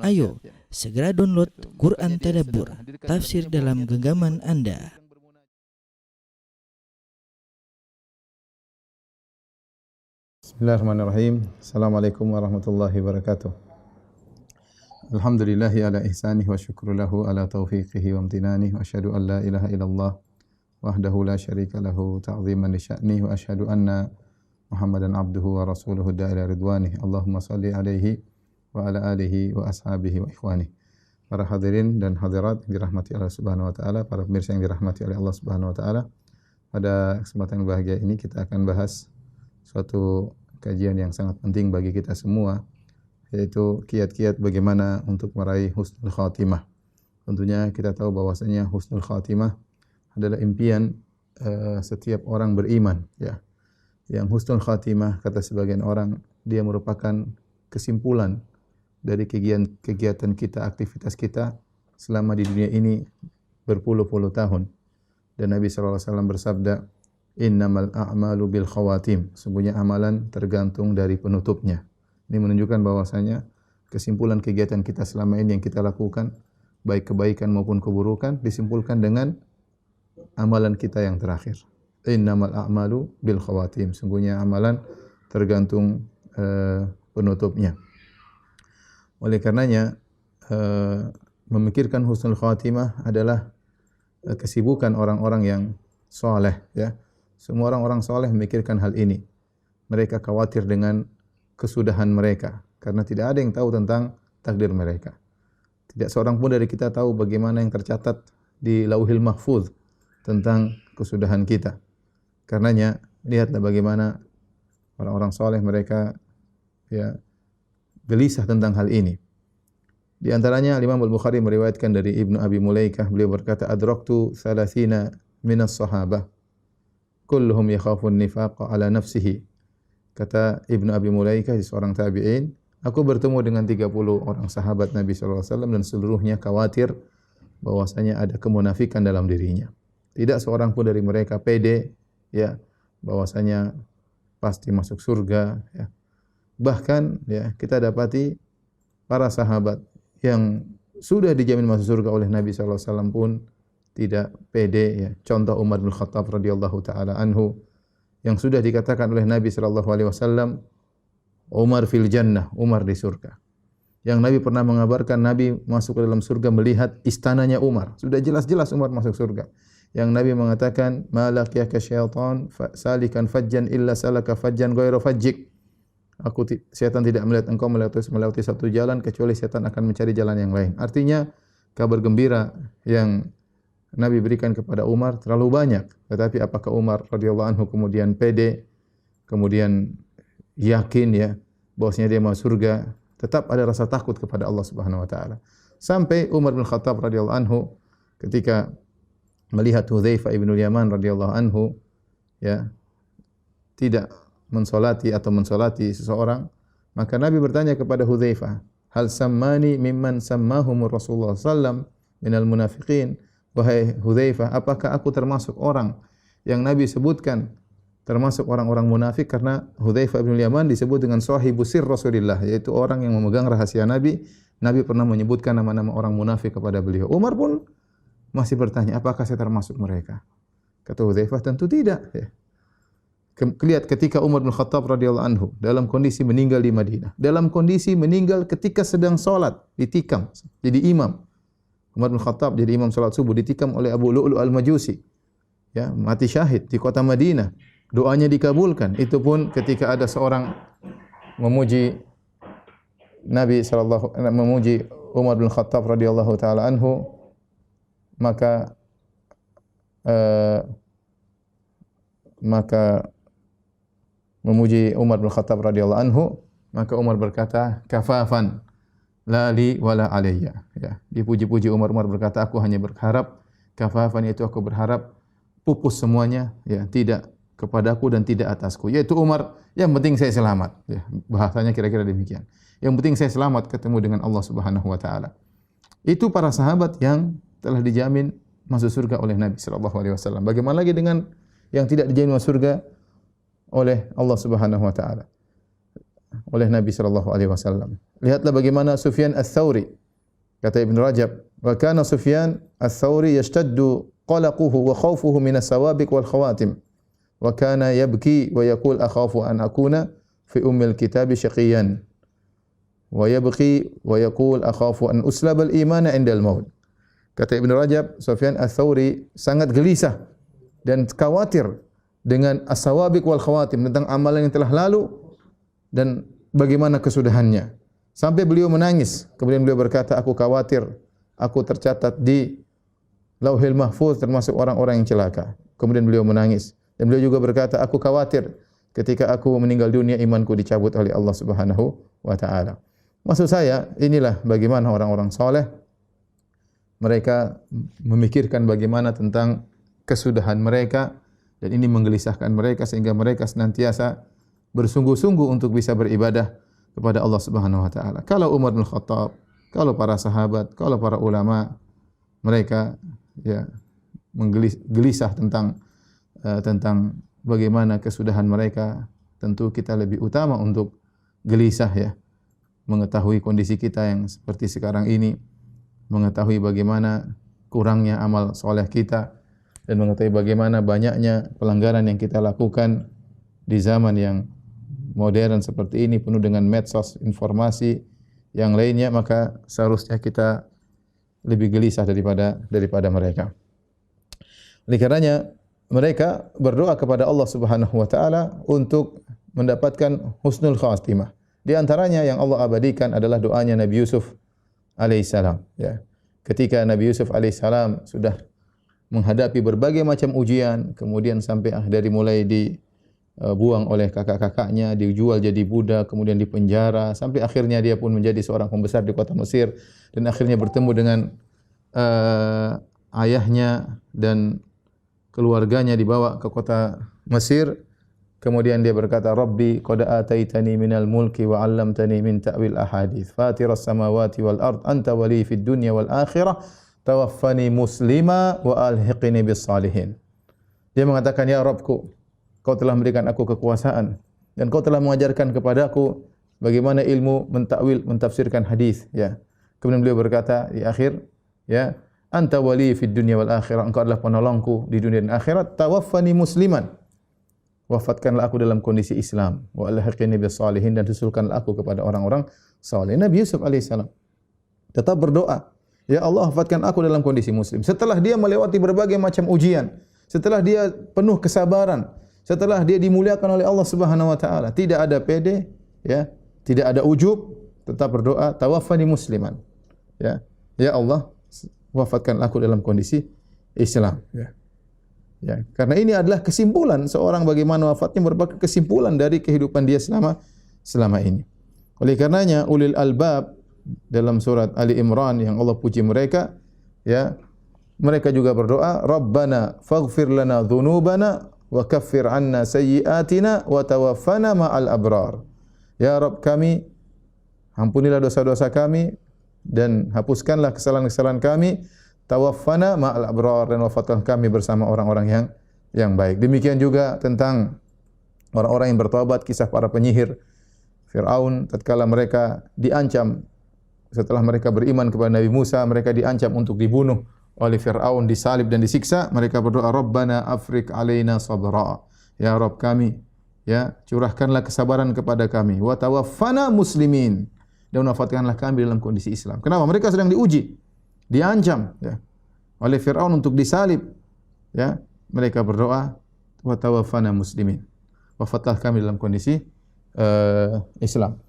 Ayo, segera download Quran Tadabbur, tafsir dalam genggaman Anda. Bismillahirrahmanirrahim. Assalamualaikum warahmatullahi wabarakatuh. Alhamdulillahi ala ihsanih wa syukru lahu ala taufiqihi wa amtinanih wa asyhadu an la ilaha illallah wahdahu la syarika lahu ta'ziman li sya'nih wa asyhadu anna Muhammadan abduhu wa rasuluhu da'ila ridwanih. Allahumma salli alaihi wa ala alihi wa ashabihi wa ikhwanih. Para hadirin dan hadirat yang dirahmati Allah Subhanahu wa taala, para pemirsa yang dirahmati oleh Allah Subhanahu wa taala. Pada kesempatan yang bahagia ini kita akan bahas suatu kajian yang sangat penting bagi kita semua, yaitu kiat-kiat bagaimana untuk meraih husnul khatimah. Tentunya kita tahu bahwasanya husnul khatimah adalah impian setiap orang beriman, ya. Yang husnul khatimah kata sebagian orang, dia merupakan kesimpulan dari kegiatan kita, aktivitas kita selama di dunia ini berpuluh-puluh tahun. Dan Nabi SAW bersabda, innamal a'malu bil khawatim. Sesungguhnya amalan tergantung dari penutupnya. Ini menunjukkan bahwasanya kesimpulan kegiatan kita selama ini yang kita lakukan, baik kebaikan maupun keburukan, disimpulkan dengan amalan kita yang terakhir. Innamal a'malu bil khawatim. Sesungguhnya amalan tergantung penutupnya. Oleh karenanya, memikirkan husnul khatimah adalah kesibukan orang-orang yang soleh, ya. Semua orang-orang soleh memikirkan hal ini. Mereka khawatir dengan kesudahan mereka, karena tidak ada yang tahu tentang takdir mereka. Tidak seorang pun dari kita tahu bagaimana yang tercatat di Lauhil Mahfuz tentang kesudahan kita. Karenanya, lihatlah bagaimana orang-orang soleh mereka, ya, gelisah tentang hal ini. Di antaranya Imam Al-Bukhari meriwayatkan dari Ibnu Abi Mulaikah, beliau berkata, adraktu 30 minas sahabah kulluhum yakhafun nifaqa ala nafsihi. Kata Ibnu Abi Mulaikah, seorang tabi'in, aku bertemu dengan 30 orang sahabat Nabi sallallahu alaihi wasallam dan seluruhnya khawatir bahwasanya ada kemunafikan dalam dirinya. Tidak seorang pun dari mereka pede, ya, bahwasanya pasti masuk surga, ya. Bahkan, ya, kita dapati para sahabat yang sudah dijamin masuk surga oleh Nabi sallallahu alaihi wasallam pun tidak pede, ya. Contoh Umar bin Khattab radhiyallahu taala anhu yang sudah dikatakan oleh Nabi sallallahu alaihi wasallam, Umar fil jannah, Umar di surga. Yang Nabi pernah mengabarkan Nabi masuk ke dalam surga melihat istananya Umar. Sudah jelas-jelas Umar masuk surga. Yang Nabi mengatakan, malakiyaka syaitan salikan fajjan illa salaka fajjan ghairu fajjik. Setan tidak melihat engkau melewati satu jalan kecuali setan akan mencari jalan yang lain. Artinya kabar gembira yang Nabi berikan kepada Umar terlalu banyak. Tetapi apakah Umar radhiyallahu anhu kemudian pede, kemudian yakin, ya, bahwasanya dia masuk surga? Tetap ada rasa takut kepada Allah Subhanahu wa taala. Sampai Umar bin Khattab radhiyallahu anhu ketika melihat Hudzaifah ibn Yaman radhiyallahu anhu, ya, tidak mensolati seseorang, maka Nabi bertanya kepada Hudzaifah, hal sammani mimman sammahum Rasulullah sallam minal munafiqin. Wahai Hudzaifah, apakah aku termasuk orang yang Nabi sebutkan termasuk orang-orang munafik? Karena Hudzaifah bin Yaman disebut dengan sahibu sir Rasulillah, yaitu orang yang memegang rahasia Nabi. Nabi pernah menyebutkan nama-nama orang munafik kepada beliau. Umar pun masih bertanya, apakah saya termasuk mereka? Kata Hudzaifah, tentu tidak, ya. Lihat ketika Umar bin Khattab radhiyallahu anhu dalam kondisi meninggal di Madinah, dalam kondisi meninggal ketika sedang salat, ditikam jadi imam. Umar bin Khattab jadi imam salat subuh, ditikam oleh Abu Lu'lu' al-Majusi, ya, mati syahid di kota Madinah. Doanya dikabulkan. Itu pun ketika ada seorang memuji memuji Umar bin Khattab radhiyallahu taala anhu, maka memuji Umar bin Khattab radhiyallahu anhu, maka Umar berkata, kafafan la li wala alayya, ya. Dipuji-puji Umar berkata, aku hanya berharap, kafafan itu aku berharap pupus semuanya, ya, tidak kepadaku dan tidak atasku. Yaitu Umar, yang penting saya selamat, ya. Bahasanya kira-kira demikian. Yang penting saya selamat ketemu dengan Allah Subhanahu wa taala. Itu para sahabat yang telah dijamin masuk surga oleh Nabi sallallahu alaihi wasallam. Bagaimana lagi dengan yang tidak dijamin masuk surga oleh Allah Subhanahu wa taala? oleh Nabi sallallahu alaihi wasallam. Lihatlah bagaimana Sufyan Ats-Tsauri. Kata Ibn Rajab, "Wa kana Sufyan Ats-Tsauri yashtaddu qalaquhu wa khawfuhu min as-sawabiq wal khawatim. Wa kana yabki wa yaqul akhafu an akuna fi ummil kitabi syaqiyan. Wa yabki wa yaqul akhafu an uslab al-iman 'inda al-maut." Kata Ibn Rajab, Sufyan Ats-Tsauri sangat gelisah dan khawatir dengan as-sawabiq wal khawatim, tentang amalan yang telah lalu dan bagaimana kesudahannya. Sampai beliau menangis. Kemudian beliau berkata, aku khawatir aku tercatat di Lauhil Mahfuz termasuk orang-orang yang celaka. Kemudian beliau menangis. Dan beliau juga berkata, aku khawatir ketika aku meninggal dunia imanku dicabut oleh Allah Subhanahu wa taala. Maksud saya, inilah bagaimana orang-orang saleh mereka memikirkan bagaimana tentang kesudahan mereka, dan ini menggelisahkan mereka sehingga mereka senantiasa bersungguh-sungguh untuk bisa beribadah kepada Allah Subhanahu wa taala. Kalau Umar bin Khattab, kalau para sahabat, kalau para ulama, mereka ya gelisah tentang bagaimana kesudahan mereka. Tentu kita lebih utama untuk gelisah ya, mengetahui kondisi kita yang seperti sekarang ini, mengetahui bagaimana kurangnya amal soleh kita, dan mengetahui bagaimana banyaknya pelanggaran yang kita lakukan di zaman yang modern seperti ini, penuh dengan medsos, informasi yang lainnya, maka seharusnya kita lebih gelisah daripada mereka. Oleh karenanya mereka berdoa kepada Allah Subhanahu wa taala untuk mendapatkan husnul khatimah. Di antaranya yang Allah abadikan adalah doanya Nabi Yusuf alaihissalam ya. Ketika Nabi Yusuf alaihissalam sudah menghadapi berbagai macam ujian, kemudian sampai dari mulai dibuang oleh kakak-kakaknya, dijual jadi budak, kemudian dipenjara, sampai akhirnya dia pun menjadi seorang pembesar di kota Mesir, dan akhirnya bertemu dengan ayahnya dan keluarganya, dibawa ke kota Mesir. Kemudian dia berkata, Rabbi qad ataitani minal mulki wa 'allamtani min ta'wil ahadits, fatiras samawati wal ard, anta wali fid dunya wal akhirah, tawaffani muslima wa alhiqni bis salihin. Dia mengatakan, ya Rabbku, kau telah memberikan aku kekuasaan dan kau telah mengajarkan kepadaku bagaimana ilmu mentakwil, mentafsirkan hadis ya. Kemudian beliau berkata di akhir ya, anta wali fid dunya wal akhirah, engkau adalah penolongku di dunia dan akhirat, tawaffani musliman, wafatkanlah aku dalam kondisi Islam, wa alhiqni bis salihin, dan susulkanlah aku kepada orang-orang saleh. Nabi Yusuf alaihissalam tetap berdoa, ya Allah, wafatkan aku dalam kondisi muslim. Setelah dia melewati berbagai macam ujian, setelah dia penuh kesabaran, setelah dia dimuliakan oleh Allah Subhanahu wa taala, tidak ada pede, ya, tidak ada ujub, tetap berdoa, tawaffani musliman. Ya. Ya Allah, wafatkan aku dalam kondisi Islam, ya. Ya, karena ini adalah kesimpulan seorang bagaimana wafatnya merupakan kesimpulan dari kehidupan dia selama ini. Oleh karenanya ulil albab dalam surat Ali Imran yang Allah puji mereka, ya, mereka juga berdoa, Rabbana faghfir lana dzunubana wa kaffir 'anna sayyi'atina wa tawaffana ma'al abrar. Ya Rabb kami, ampunilah dosa-dosa kami dan hapuskanlah kesalahan-kesalahan kami, tawaffana ma'al abrar, dan wafatkan kami bersama orang-orang yang baik. Demikian juga tentang orang-orang yang bertaubat, kisah para penyihir Fir'aun tatkala mereka diancam setelah mereka beriman kepada Nabi Musa, mereka diancam untuk dibunuh oleh Fir'aun, disalib dan disiksa. Mereka berdoa, Rabbana afriq alaina sabra. Ya Rabb kami, ya, curahkanlah kesabaran kepada kami, wa tawaffana muslimin, dan wafatkanlah kami dalam kondisi Islam. Kenapa? Mereka sedang diuji, diancam ya, oleh Fir'aun untuk disalib. Ya, mereka berdoa, wa tawaffana muslimin, wafatlah kami dalam kondisi Islam.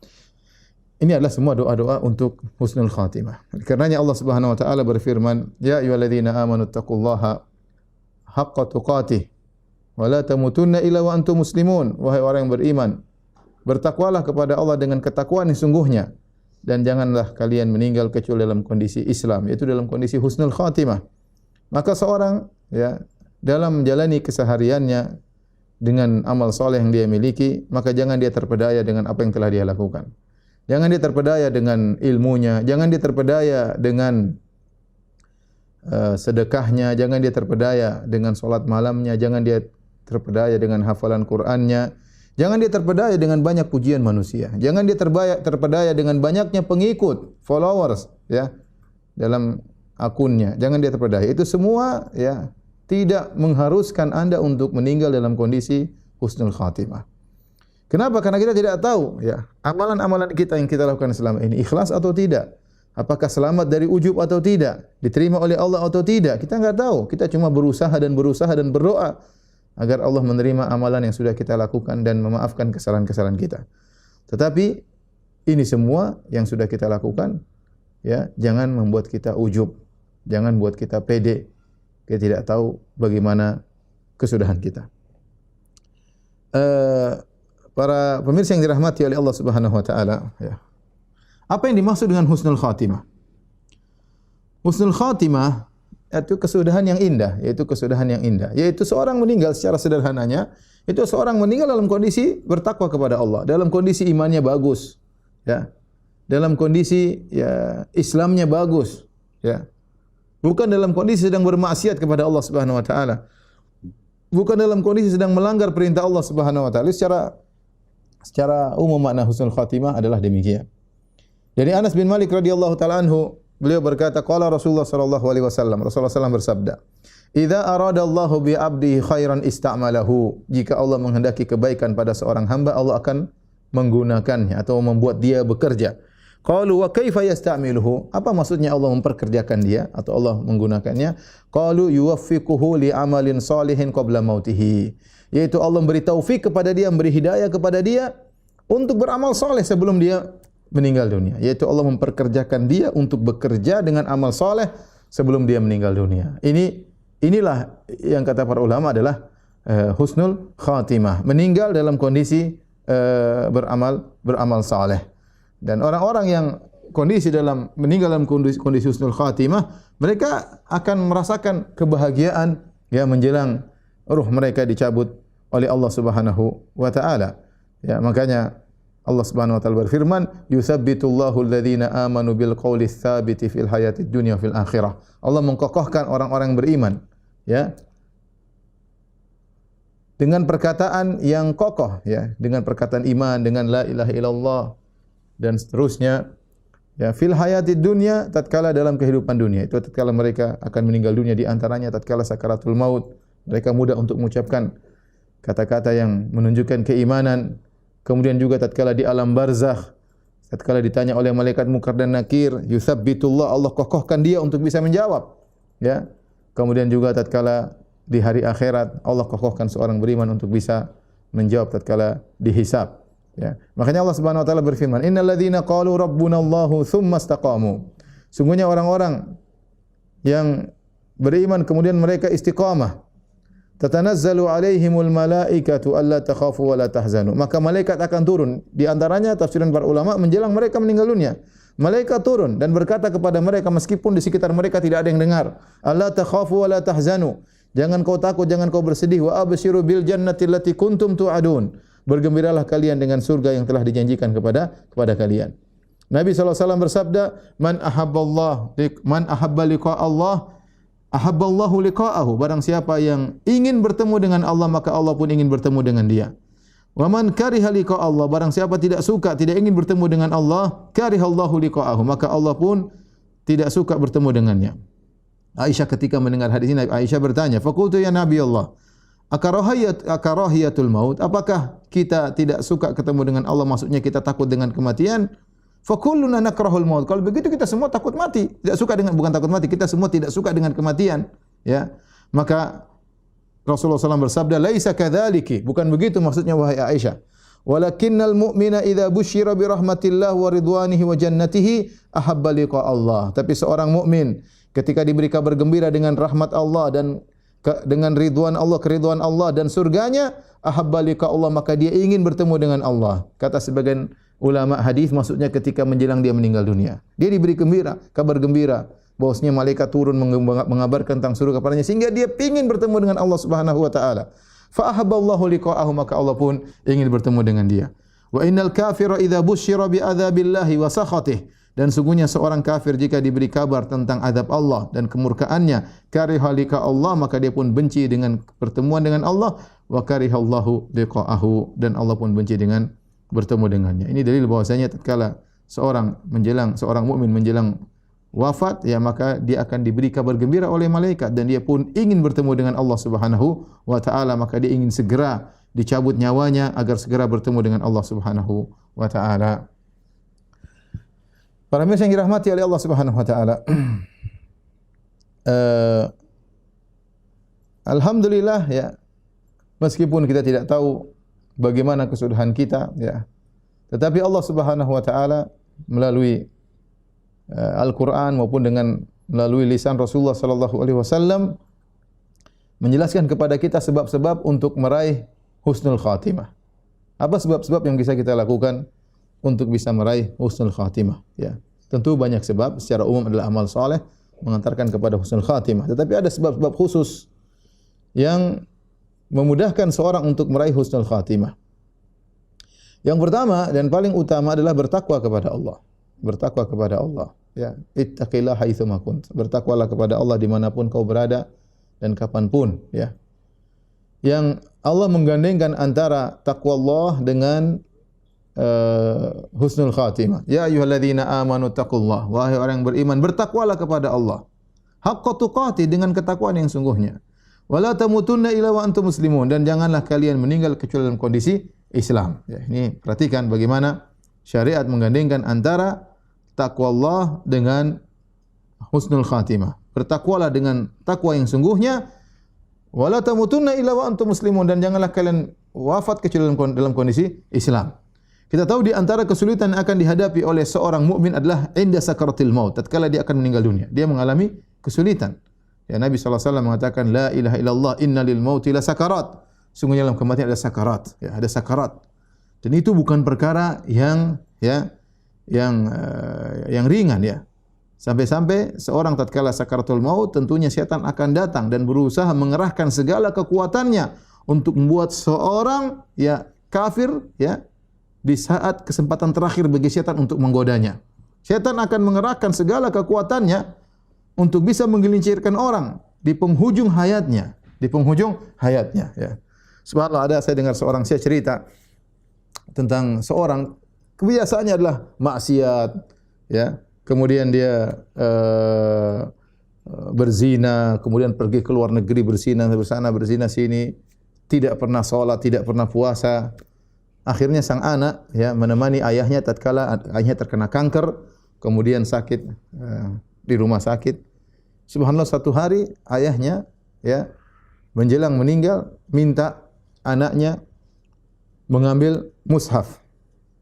Ini adalah semua doa-doa untuk husnul khatimah. Karenanya Allah Subhanahu wa taala berfirman, ya ayyuhalladzina amanu taqullaha haqqa tuqatih wa la tamutunna illa wa antum muslimun. Wahai orang yang beriman, bertakwalah kepada Allah dengan ketakwaan yang sungguhnya, dan janganlah kalian meninggal kecuali dalam kondisi Islam, yaitu dalam kondisi husnul khatimah. Maka seorang ya dalam menjalani kesehariannya dengan amal soleh yang dia miliki, maka jangan dia terpedaya dengan apa yang telah dia lakukan. Jangan dia terpedaya dengan ilmunya, jangan dia terpedaya dengan sedekahnya, jangan dia terpedaya dengan solat malamnya, jangan dia terpedaya dengan hafalan Qur'annya, Jangan dia terpedaya dengan banyak pujian manusia. Jangan dia terpedaya dengan banyaknya pengikut, followers ya dalam akunnya. Jangan dia terpedaya. Itu semua ya tidak mengharuskan Anda untuk meninggal dalam kondisi husnul khatimah. Kenapa? Karena kita tidak tahu ya, amalan-amalan kita yang kita lakukan selama ini ikhlas atau tidak. Apakah selamat dari ujub atau tidak? Diterima oleh Allah atau tidak? Kita enggak tahu. Kita cuma berusaha dan berdoa agar Allah menerima amalan yang sudah kita lakukan dan memaafkan kesalahan-kesalahan kita. Tetapi ini semua yang sudah kita lakukan ya, jangan membuat kita ujub, jangan buat kita pede. Kita tidak tahu bagaimana kesudahan kita. Para pemirsa yang dirahmati oleh Allah Subhanahu wa taala ya. Apa yang dimaksud dengan husnul khatimah? Husnul khatimah itu kesudahan yang indah, yaitu seorang meninggal secara sederhananya, itu seorang meninggal dalam kondisi bertakwa kepada Allah, dalam kondisi imannya bagus, ya. Dalam kondisi ya Islamnya bagus, ya. Bukan dalam kondisi sedang bermaksiat kepada Allah Subhanahu wa taala. Bukan dalam kondisi sedang melanggar perintah Allah Subhanahu wa taala. Secara umum makna husnul khatimah adalah demikian. Dari Anas bin Malik radhiyallahu taala anhu, beliau berkata, qala Rasulullah sallallahu alaihi wasallam, Rasulullah sallallahu bersabda, "Idza aradallahu bi 'abdihi khairan ista'malahu." Jika Allah menghendaki kebaikan pada seorang hamba, Allah akan menggunakannya atau membuat dia bekerja. Qalu wa kaifa yasta'miluhu? Apa maksudnya Allah memperkerjakan dia atau Allah menggunakannya? Qalu yuwaffiquhu li amalin salihin qabla mautihi. Yaitu Allah memberi taufik kepada dia, memberi hidayah kepada dia untuk beramal saleh sebelum dia meninggal dunia. Yaitu Allah memperkerjakan dia untuk bekerja dengan amal saleh sebelum dia meninggal dunia. Inilah yang kata para ulama adalah husnul khatimah, meninggal dalam kondisi beramal saleh. Dan orang-orang yang kondisi dalam meninggal dalam kondisi husnul khatimah, mereka akan merasakan kebahagiaan ya menjelang ruh mereka dicabut oleh Allah Subhanahu wa taala. Ya, makanya Allah Subhanahu wa taala berfirman, "Yutsabbitullahu alladhina amanu bil qawli tsabiti fil hayatid dunya fil akhirah." Allah mengkokohkan orang-orang beriman, ya. Dengan perkataan yang kokoh, ya, dengan perkataan iman, dengan la ilaha illallah dan seterusnya. Ya, fil hayatid dunya, tatkala dalam kehidupan dunia, itu tatkala mereka akan meninggal dunia, di antaranya tatkala sakaratul maut, mereka mudah untuk mengucapkan kata-kata yang menunjukkan keimanan. Kemudian juga tatkala di alam barzakh, tatkala ditanya oleh malaikat Munkar dan Nakir, yutsabbitullah, Allah kokohkan dia untuk bisa menjawab. Ya. Kemudian juga tatkala di hari akhirat, Allah kokohkan seorang beriman untuk bisa menjawab tatkala dihisab. Ya. Makanya Allah Subhanahu wa taala berfirman, "Innal ladzina qalu rabbunallahu tsumma istaqamu." Sungguhnya orang-orang yang beriman kemudian mereka istiqamah, tatanazzalu alaihimul malaikatu alla takhafu wa la tahzanu. Maka malaikat akan turun. Di antaranya tafsiran para ulama menjelang mereka meninggal dunia. Malaikat turun dan berkata kepada mereka meskipun di sekitar mereka tidak ada yang dengar, alla takhafu wa la tahzanu. Jangan kau takut, jangan kau bersedih. Wa abshiru bil jannati allati kuntum tu'adun. Bergembiralah kalian dengan surga yang telah dijanjikan kepada kalian. Nabi SAW bersabda, Man ahabba liqa Allah, ahabballahu liqa'ahu. Barang siapa yang ingin bertemu dengan Allah, maka Allah pun ingin bertemu dengan dia. Wa man kariha liqa Allah, barang siapa tidak suka, tidak ingin bertemu dengan Allah, karihallahu liqa'ahu, maka Allah pun tidak suka bertemu dengannya. Aisyah ketika mendengar hadis ini, Aisyah bertanya, faqultu ya Nabi Allah, akarahiyatul maut, apakah kita tidak suka ketemu dengan Allah, maksudnya kita takut dengan kematian? Fakulluna nakrahul maut. Kalau begitu kita semua takut mati. Tidak suka dengan, bukan takut mati, kita semua tidak suka dengan kematian. Ya. Maka Rasulullah SAW bersabda, laisa kadzaliki. Bukan begitu maksudnya wahai Aisyah. Walakinnal mu'mina idza busyira bi rahmatillah wa ridwanihi wa jannatihi ahabba liqa Allah. Tapi seorang mukmin ketika diberi kabar gembira dengan rahmat Allah dan dengan ridwan Allah, keridhaan Allah dan surganya, ahabba liqa Allah, maka dia ingin bertemu dengan Allah. Kata sebagian ulama hadis, maksudnya ketika menjelang dia meninggal dunia. Dia diberi kabar gembira bahwasanya malaikat turun mengabarkan tentang surga kepadanya sehingga dia ingin bertemu dengan Allah Subhanahu wa taala. Fa ahabballahu liqa'ahu, maka Allah pun ingin bertemu dengan dia. Wa innal kafira idza busyira bi adzabillahi wa sakhatih. Dan sungguhnya seorang kafir jika diberi kabar tentang azab Allah dan kemurkaannya, kariha liqa Allah, maka dia pun benci dengan pertemuan dengan Allah, wa karihallahu liqa'ahu, dan Allah pun benci dengan bertemu dengannya. Ini dalil bahwasanya tatkala seorang mukmin menjelang wafat, ya maka dia akan diberi kabar gembira oleh malaikat dan dia pun ingin bertemu dengan Allah Subhanahu wa taala, maka dia ingin segera dicabut nyawanya agar segera bertemu dengan Allah Subhanahu wa taala. Para mirsa yang dirahmati oleh Allah Subhanahu wa taala. Alhamdulillah ya, meskipun kita tidak tahu bagaimana kesudahan kita ya, tetapi Allah Subhanahu wa taala melalui Al-Qur'an maupun melalui lisan Rasulullah sallallahu alaihi wasallam menjelaskan kepada kita sebab-sebab untuk meraih husnul khatimah. Apa sebab-sebab yang bisa kita lakukan untuk bisa meraih husnul khatimah? Ya, tentu banyak sebab. Secara umum adalah amal saleh mengantarkan kepada husnul khatimah. Tetapi ada sebab-sebab khusus yang memudahkan seorang untuk meraih husnul khatimah. Yang pertama dan paling utama adalah bertakwa kepada Allah. Bertakwa kepada Allah. Ya, ittaqillah haitsu ma kunt. Bertakwalah kepada Allah dimanapun kau berada dan kapanpun. Ya. Yang Allah menggandengkan antara takwa Allah dengan husnul khatimah. Ya ayyuhalladzina amanu taqullah. Wahai orang yang beriman, bertakwalah kepada Allah. Haqqa tuqatih, dengan ketakwaan yang sungguhnya. Wala tamutunna illa wa antum muslimun, dan janganlah kalian meninggal kecuali dalam kondisi Islam. Ya, ini perhatikan bagaimana syariat menggandengkan antara takwa Allah dengan husnul khatimah. Bertakwalah dengan takwa yang sungguhnya. Wala tamutunna illa wa antum muslimun, dan janganlah kalian wafat kecuali dalam kondisi Islam. Kita tahu di antara kesulitan yang akan dihadapi oleh seorang mukmin adalah inda sakaratil maut, tatkala dia akan meninggal dunia. Dia mengalami kesulitan. Ya, Nabi SAW mengatakan la ilaha illallah inna lil mauti la sakarat. Sungguhnya dalam kematian ada sakarat, ya, ada sakarat. Dan itu bukan perkara yang ringan ya. Sampai-sampai seorang tatkala sakaratul maut, tentunya syaitan akan datang dan berusaha mengerahkan segala kekuatannya untuk membuat seorang ya kafir ya di saat kesempatan terakhir bagi syaitan untuk menggodanya. Syaitan akan mengerahkan segala kekuatannya untuk bisa menggelincirkan orang di penghujung hayatnya, ya. Subhanallah, saya dengar seorang cerita tentang seorang kebiasaannya adalah maksiat, ya. Kemudian dia berzina, kemudian pergi ke luar negeri berzina sana berzina sini, tidak pernah salat, tidak pernah puasa. Akhirnya sang anak ya menemani ayahnya tatkala ayahnya terkena kanker, kemudian sakit di rumah sakit. Subhanallah, satu hari ayahnya ya menjelang meninggal minta anaknya mengambil mushaf.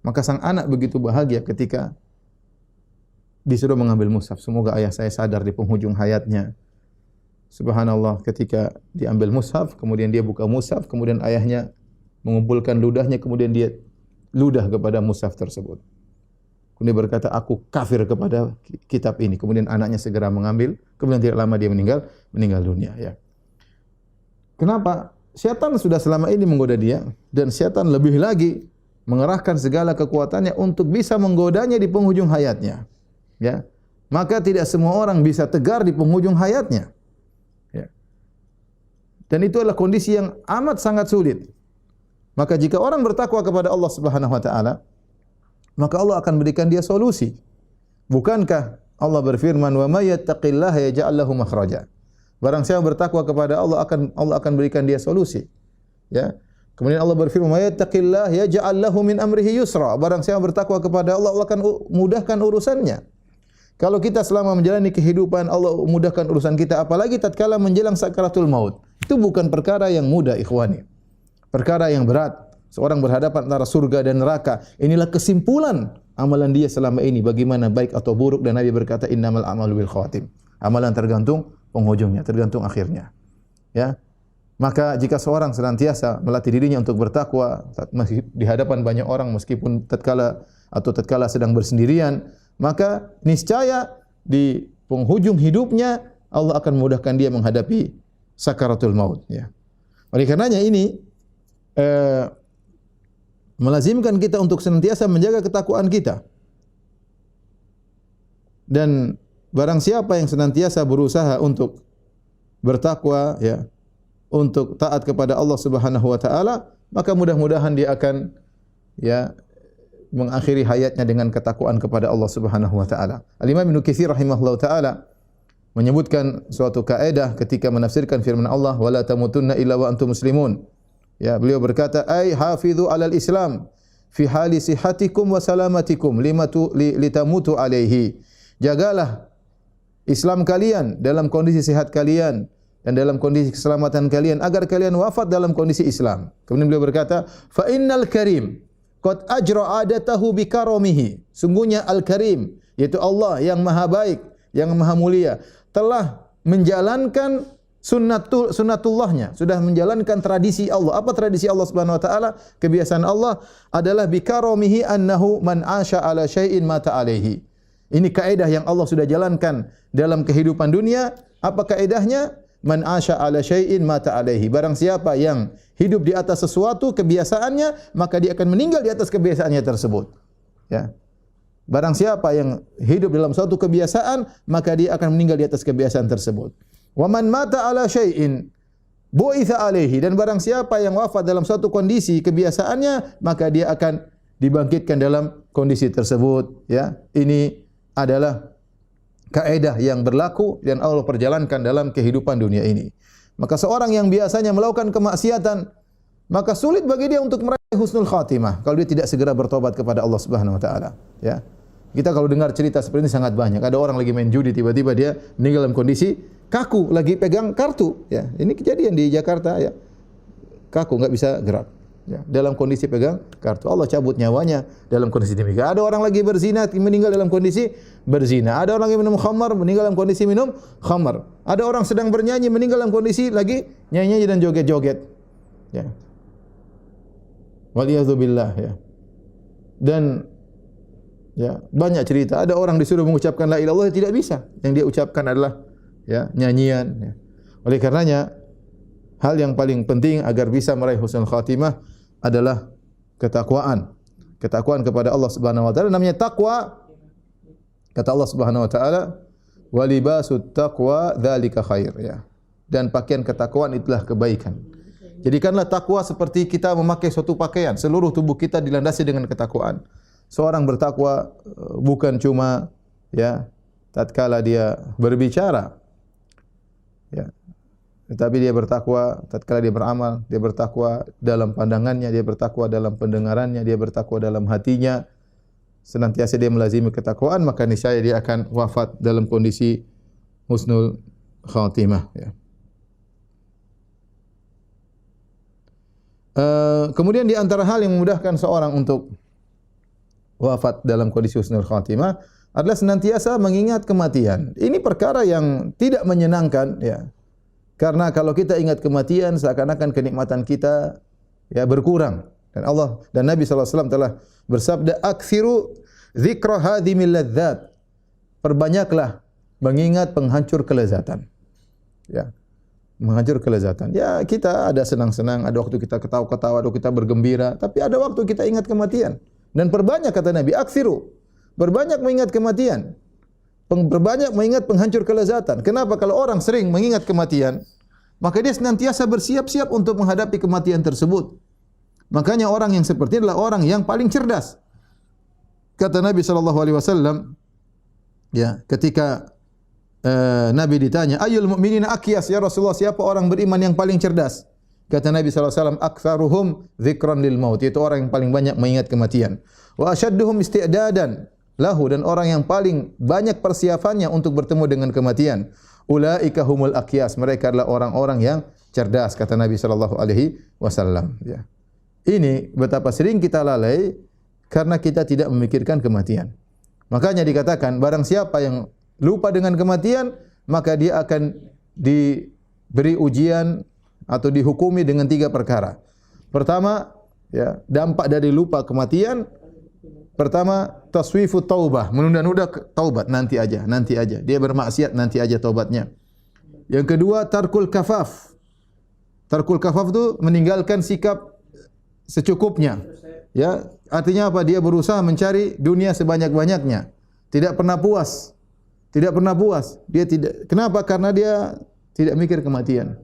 Maka sang anak begitu bahagia ketika disuruh mengambil mushaf. Semoga ayah saya sadar di penghujung hayatnya. Subhanallah, ketika diambil mushaf, kemudian dia buka mushaf, kemudian ayahnya mengumpulkan ludahnya, kemudian dia ludah kepada mushaf tersebut. Kemudian berkata, aku kafir kepada kitab ini. Kemudian anaknya segera mengambil, kemudian tidak lama dia meninggal dunia. Ya. Kenapa? Syaitan sudah selama ini menggoda dia, dan syaitan lebih lagi mengerahkan segala kekuatannya untuk bisa menggodanya di penghujung hayatnya. Ya. Maka tidak semua orang bisa tegar di penghujung hayatnya. Ya. Dan itu adalah kondisi yang amat sangat sulit. Maka jika orang bertakwa kepada Allah Subhanahu wa taala, maka Allah akan berikan dia solusi. Bukankah Allah berfirman, "Wa may yattaqillaha yaj'al lahu makhraja." Barang siapa bertakwa kepada Allah akan berikan dia solusi. Ya. Kemudian Allah berfirman, "Wa yattaqillaha yaj'al lahu min amrihi yusra." Barang siapa bertakwa kepada Allah, Allah akan mudahkan urusannya. Kalau kita selama menjalani kehidupan Allah mudahkan urusan kita, apalagi tatkala menjelang sakaratul maut. Itu bukan perkara yang mudah, ikhwani. Perkara yang berat. Seorang berhadapan antara surga dan neraka. Inilah kesimpulan amalan dia selama ini, bagaimana baik atau buruk, dan Nabi berkata innamal a'malu bil khawatim. Amalan tergantung penghujungnya, tergantung akhirnya. Ya. Maka jika seorang senantiasa melatih dirinya untuk bertakwa di hadapan banyak orang meskipun tatkala sedang bersendirian, maka niscaya di penghujung hidupnya Allah akan memudahkan dia menghadapi sakaratul maut, ya. Oleh karenanya ini melazimkan kita untuk senantiasa menjaga ketakwaan kita. Dan barang siapa yang senantiasa berusaha untuk bertakwa, ya, untuk taat kepada Allah Subhanahu wa taala, maka mudah-mudahan dia akan, ya, mengakhiri hayatnya dengan ketakwaan kepada Allah Subhanahu wa taala. Al-Imam Ibnu Katsir rahimahullahu taala menyebutkan suatu kaidah ketika menafsirkan firman Allah, wala tamutunna illa wa antum muslimun. Ya, beliau berkata, ai hafizu 'alal Islam fi hali sihhatikum wa salamatikum litamutu alaihi. Jagalah Islam kalian dalam kondisi sehat kalian dan dalam kondisi keselamatan kalian agar kalian wafat dalam kondisi Islam. Kemudian beliau berkata, fa innal karim qad ajra adatahu bi karamihi. Sungguhnya Al-Karim, yaitu Allah yang maha baik, yang maha mulia, telah menjalankan sunnatullahnya, sudah menjalankan tradisi Allah. Apa tradisi Allah Subhanahu wa taala? Kebiasaan Allah adalah bi karamihi annahu man asya ala syai'in mata alaihi. Ini kaidah yang Allah sudah jalankan dalam kehidupan dunia. Apa kaidahnya? Man asya ala syai'in mata alaihi. Barang siapa yang hidup di atas sesuatu kebiasaannya, maka dia akan meninggal di atas kebiasaannya tersebut. Ya. Barang siapa yang hidup dalam suatu kebiasaan, maka dia akan meninggal di atas kebiasaan tersebut. Wa man mata ala syai'in bu'itsa alaihi. Dan barang siapa yang wafat dalam suatu kondisi kebiasaannya, maka dia akan dibangkitkan dalam kondisi tersebut. Ya, ini adalah kaidah yang berlaku dan Allah perjalankan dalam kehidupan dunia ini. Maka seorang yang biasanya melakukan kemaksiatan, maka sulit bagi dia untuk meraih husnul khatimah kalau dia tidak segera bertobat kepada Allah Subhanahu wa taala. Ya. Kita kalau dengar cerita seperti ini sangat banyak. Ada orang lagi main judi, tiba-tiba dia meninggal dalam kondisi kaku, lagi pegang kartu. Ya, ini kejadian di Jakarta. Ya, kaku, enggak bisa gerak. Ya, dalam kondisi pegang kartu, Allah cabut nyawanya dalam kondisi demikian. Ada orang lagi berzina, meninggal dalam kondisi berzina. Ada orang yang minum khamar, meninggal dalam kondisi minum khamar. Ada orang sedang bernyanyi, meninggal dalam kondisi lagi nyanyi dan joget-joget. Ya. Waliyadzubillah, ya. Dan ya, banyak cerita. Ada orang disuruh mengucapkan la ilaha illallah tidak bisa. Yang dia ucapkan adalah, ya, nyanyian. Ya. Oleh karenanya, hal yang paling penting agar bisa meraih husnul khatimah adalah ketakwaan. Ketakwaan kepada Allah Subhanahu wa taala. Namanya takwa. Kata Allah Subhanahu wa taala, "Wa libasut taqwa dzalika khair." Ya. Dan pakaian ketakwaan itulah kebaikan. Jadikanlah takwa seperti kita memakai suatu pakaian. Seluruh tubuh kita dilandasi dengan ketakwaan. Seorang bertakwa bukan cuma, ya, tatkala dia berbicara, ya, tetapi dia bertakwa tatkala dia beramal, dia bertakwa dalam pandangannya, dia bertakwa dalam pendengarannya, dia bertakwa dalam hatinya. Senantiasa dia melazimi ketakwaan, maka niscaya dia akan wafat dalam kondisi husnul khatimah. Ya. Kemudian di antara hal yang memudahkan seorang untuk wafat dalam kondisi husnul khatimah adalah senantiasa mengingat kematian. Ini perkara yang tidak menyenangkan, ya. Karena kalau kita ingat kematian, seakan-akan kenikmatan kita, ya, berkurang. Dan Allah dan Nabi sallallahu alaihi wasallam telah bersabda, "Aktsiru dzikra hadhimil ladzat." Perbanyaklah mengingat penghancur kelezatan. Ya. Menghancur kelezatan. Ya, kita ada senang-senang, ada waktu kita ketawa-ketawa, ada waktu kita bergembira, tapi ada waktu kita ingat kematian. Dan perbanyak, kata Nabi, aksiru. Berbanyak mengingat kematian. Berbanyak mengingat penghancur kelezatan. Kenapa? Kalau orang sering mengingat kematian, maka dia senantiasa bersiap-siap untuk menghadapi kematian tersebut. Makanya orang yang seperti ini adalah orang yang paling cerdas. Kata Nabi SAW, ya, ketika Nabi ditanya, "Ayyul mu'minina aqyas ya Rasulullah?" Siapa orang beriman yang paling cerdas? Kata Nabi SAW, "Aktsaruhum dzikran lil maut." Itu orang yang paling banyak mengingat kematian. Wa asyadduhum isti'dadan lahu, dan orang yang paling banyak persiapannya untuk bertemu dengan kematian. Ulaika humul aqyas. Mereka adalah orang-orang yang cerdas, kata Nabi SAW. Ya. Ini betapa sering kita lalai karena kita tidak memikirkan kematian. Makanya dikatakan, barang siapa yang lupa dengan kematian, maka dia akan diberi ujian atau dihukumi dengan 3 perkara. Pertama, ya, dampak dari lupa kematian. Pertama, taswifu taubah, menunda-nunda taubat, nanti aja. Dia bermaksiat, nanti aja taubatnya. Yang kedua, tarkul kafaf. Tarkul kafaf itu meninggalkan sikap secukupnya. Ya, artinya apa? Dia berusaha mencari dunia sebanyak-banyaknya. Tidak pernah puas. Tidak pernah puas. Dia tidak. Kenapa? Karena dia tidak mikir kematian.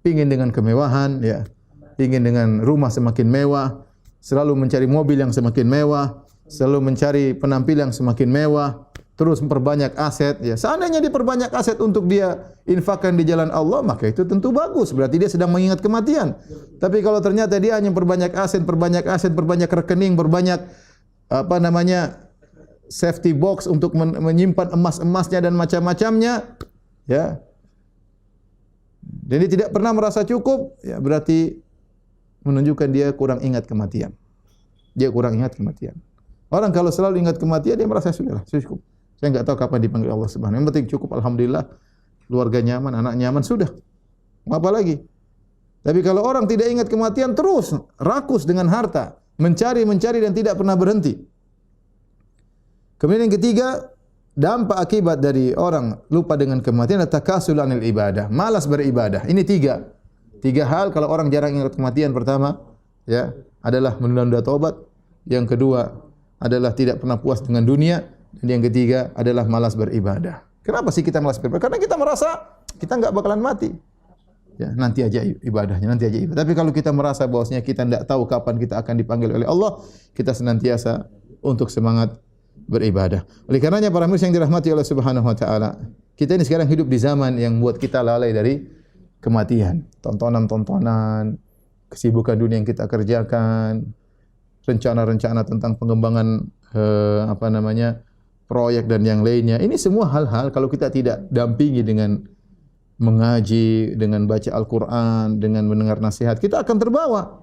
Pingin dengan kemewahan, ya. Pingin dengan rumah semakin mewah, selalu mencari mobil yang semakin mewah, selalu mencari penampilan yang semakin mewah, terus memperbanyak aset, ya. Seandainya diperbanyak aset untuk dia infakkan di jalan Allah, maka itu tentu bagus. Berarti dia sedang mengingat kematian. Tapi kalau ternyata dia hanya perbanyak aset, perbanyak rekening, perbanyak safety box untuk menyimpan emas-emasnya dan macam-macamnya, ya. Dan dia tidak pernah merasa cukup, ya, berarti menunjukkan dia kurang ingat kematian. Dia kurang ingat kematian. Orang kalau selalu ingat kematian, dia merasa sudahlah, cukup. Saya enggak tahu kapan dipanggil Allah Subhanahu. Yang penting cukup, alhamdulillah. Keluarga nyaman, anak nyaman, sudah. Mau apa lagi? Tapi kalau orang tidak ingat kematian, terus rakus dengan harta, mencari dan tidak pernah berhenti. Kemudian yang ketiga, dampak akibat dari orang lupa dengan kematian adalah takasul anil ibadah, malas beribadah. Ini tiga hal kalau orang jarang ingat kematian. Pertama, ya, adalah menunda-nunda taubat. Yang kedua adalah tidak pernah puas dengan dunia, dan yang ketiga adalah malas beribadah. Kenapa sih kita malas beribadah? Karena kita merasa kita enggak bakalan mati. Ya, nanti aja ibadahnya, nanti aja ibadah. Tapi kalau kita merasa bahwasanya kita tidak tahu kapan kita akan dipanggil oleh Allah, kita senantiasa untuk semangat beribadah. Oleh karenanya para muslim yang dirahmati oleh Subhanahu wa taala, kita ini sekarang hidup di zaman yang buat kita lalai dari kematian. Tontonan-tontonan, kesibukan dunia yang kita kerjakan, rencana-rencana tentang pengembangan proyek dan yang lainnya. Ini semua hal-hal kalau kita tidak dampingi dengan mengaji, dengan baca Al-Qur'an, dengan mendengar nasihat, kita akan terbawa,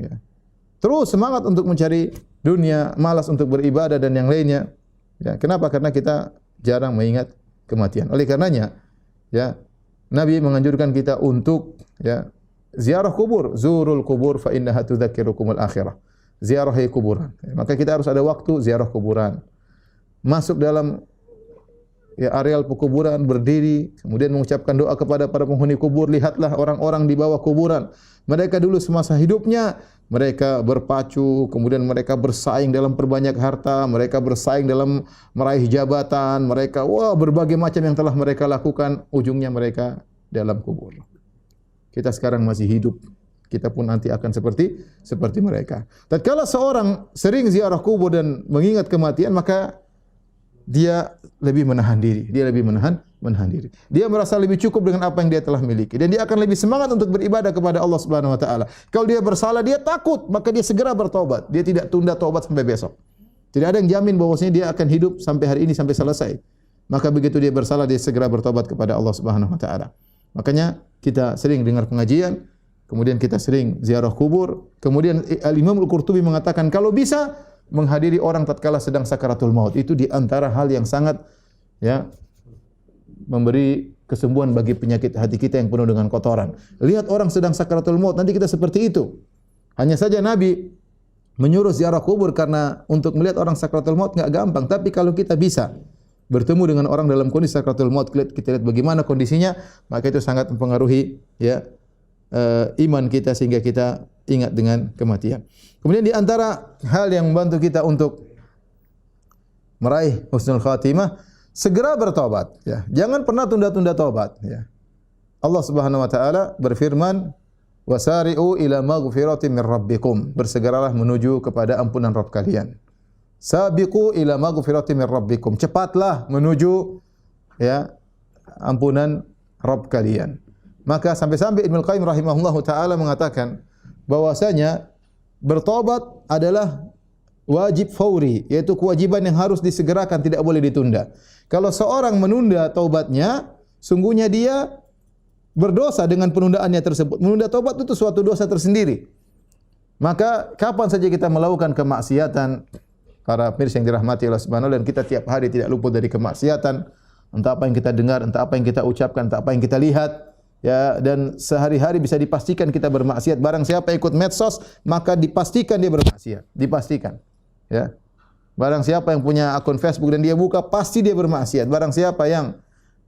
ya. Terus semangat untuk mencari dunia, malas untuk beribadah dan yang lainnya. Ya, kenapa? Karena kita jarang mengingat kematian. Oleh karenanya, ya, Nabi menganjurkan kita untuk, ya, ziarah kubur, zurul kubur fa innaha tudzakirukumul akhirah. Ziarahi kuburan. Maka kita harus ada waktu ziarah kuburan. Masuk dalam, ya, areal pekuburan, berdiri, kemudian mengucapkan doa kepada para penghuni kubur. Lihatlah orang-orang di bawah kuburan. Mereka dulu semasa hidupnya mereka berpacu, kemudian mereka bersaing dalam perbanyak harta, mereka bersaing dalam meraih jabatan, mereka berbagai macam yang telah mereka lakukan, ujungnya mereka dalam kubur. Kita sekarang masih hidup, kita pun nanti akan seperti mereka. Tatkala seorang sering ziarah kubur dan mengingat kematian, maka dia lebih menahan diri, menahan diri. Dia merasa lebih cukup dengan apa yang dia telah miliki, dan dia akan lebih semangat untuk beribadah kepada Allah Subhanahu wa taala. Kalau dia bersalah, dia takut, maka dia segera bertobat. Dia tidak tunda taubat sampai besok. Tidak ada yang jamin bahwasanya dia akan hidup sampai hari ini sampai selesai. Maka begitu dia bersalah, dia segera bertobat kepada Allah Subhanahu wa taala. Makanya kita sering dengar pengajian, kemudian kita sering ziarah kubur. Kemudian Al-Imam Al-Qurtubi mengatakan kalau bisa menghadiri orang tatkala sedang sakaratul maut, itu di antara hal yang sangat, ya, memberi kesembuhan bagi penyakit hati kita yang penuh dengan kotoran. Lihat orang sedang sakaratul maut, nanti kita seperti itu. Hanya saja Nabi menyuruh ziarah kubur karena untuk melihat orang sakaratul maut enggak gampang, tapi kalau kita bisa bertemu dengan orang dalam kondisi sakaratul maut, kita lihat bagaimana kondisinya, maka itu sangat mempengaruhi, ya, iman kita sehingga kita ingat dengan kematian. Kemudian di antara hal yang membantu kita untuk meraih husnul khatimah, segera bertobat, ya. Jangan pernah tunda-tunda taubat, ya. Allah Subhanahu wa taala berfirman, "Wasari'u ila maghfiratin min rabbikum." Bersegeralah menuju kepada ampunan Rabb kalian. Sabiqu ila maghfiratin min rabbikum. Cepatlah menuju, ya, ampunan Rabb kalian. Maka sampai-sampai Ibnu Qayyim rahimahullahu taala mengatakan bahwasanya bertobat adalah wajib fauri, yaitu kewajiban yang harus disegerakan, tidak boleh ditunda. Kalau seorang menunda taubatnya, sungguhnya dia berdosa dengan penundaannya tersebut. Menunda taubat itu suatu dosa tersendiri. Maka kapan saja kita melakukan kemaksiatan, para pemirsa yang dirahmati Allah Subhanahu wa taala, dan kita tiap hari tidak luput dari kemaksiatan, entah apa yang kita dengar, entah apa yang kita ucapkan, entah apa yang kita lihat, ya, dan sehari-hari bisa dipastikan kita bermaksiat. Barang siapa ikut medsos, maka dipastikan dia bermaksiat, dipastikan, ya. Barang siapa yang punya akun Facebook dan dia buka, pasti dia bermaksiat. Barang siapa yang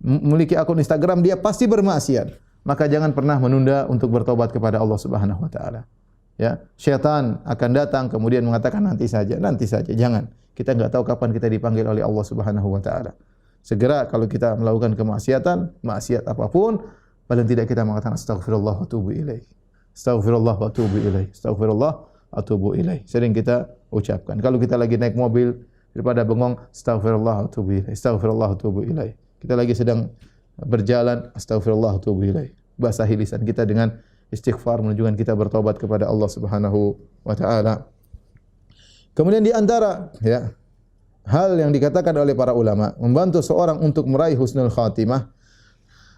memiliki akun Instagram, dia pasti bermaksiat. Maka jangan pernah menunda untuk bertobat kepada Allah Subhanahu wa taala. Ya, syaitan akan datang kemudian mengatakan nanti saja. Jangan. Kita enggak tahu kapan kita dipanggil oleh Allah Subhanahu wa taala. Segera kalau kita melakukan kemaksiatan, maksiat apapun, paling tidak kita mengatakan astagfirullah wa atubu ilaih. Astagfirullah wa atubu ilaih. Astagfirullah wa atubu ilaih. Sering kita ucapkan. Kalau kita lagi naik mobil, daripada bengong, astagfirullah wa atubu ilaih. Astagfirullah wa atubu ilaih. Kita lagi sedang berjalan, astagfirullah wa atubu ilaih. Basahi lisan kita dengan istighfar, menunjukkan kita bertobat kepada Allah Subhanahu wa taala. Kemudian di antara hal yang dikatakan oleh para ulama membantu seorang untuk meraih husnul khatimah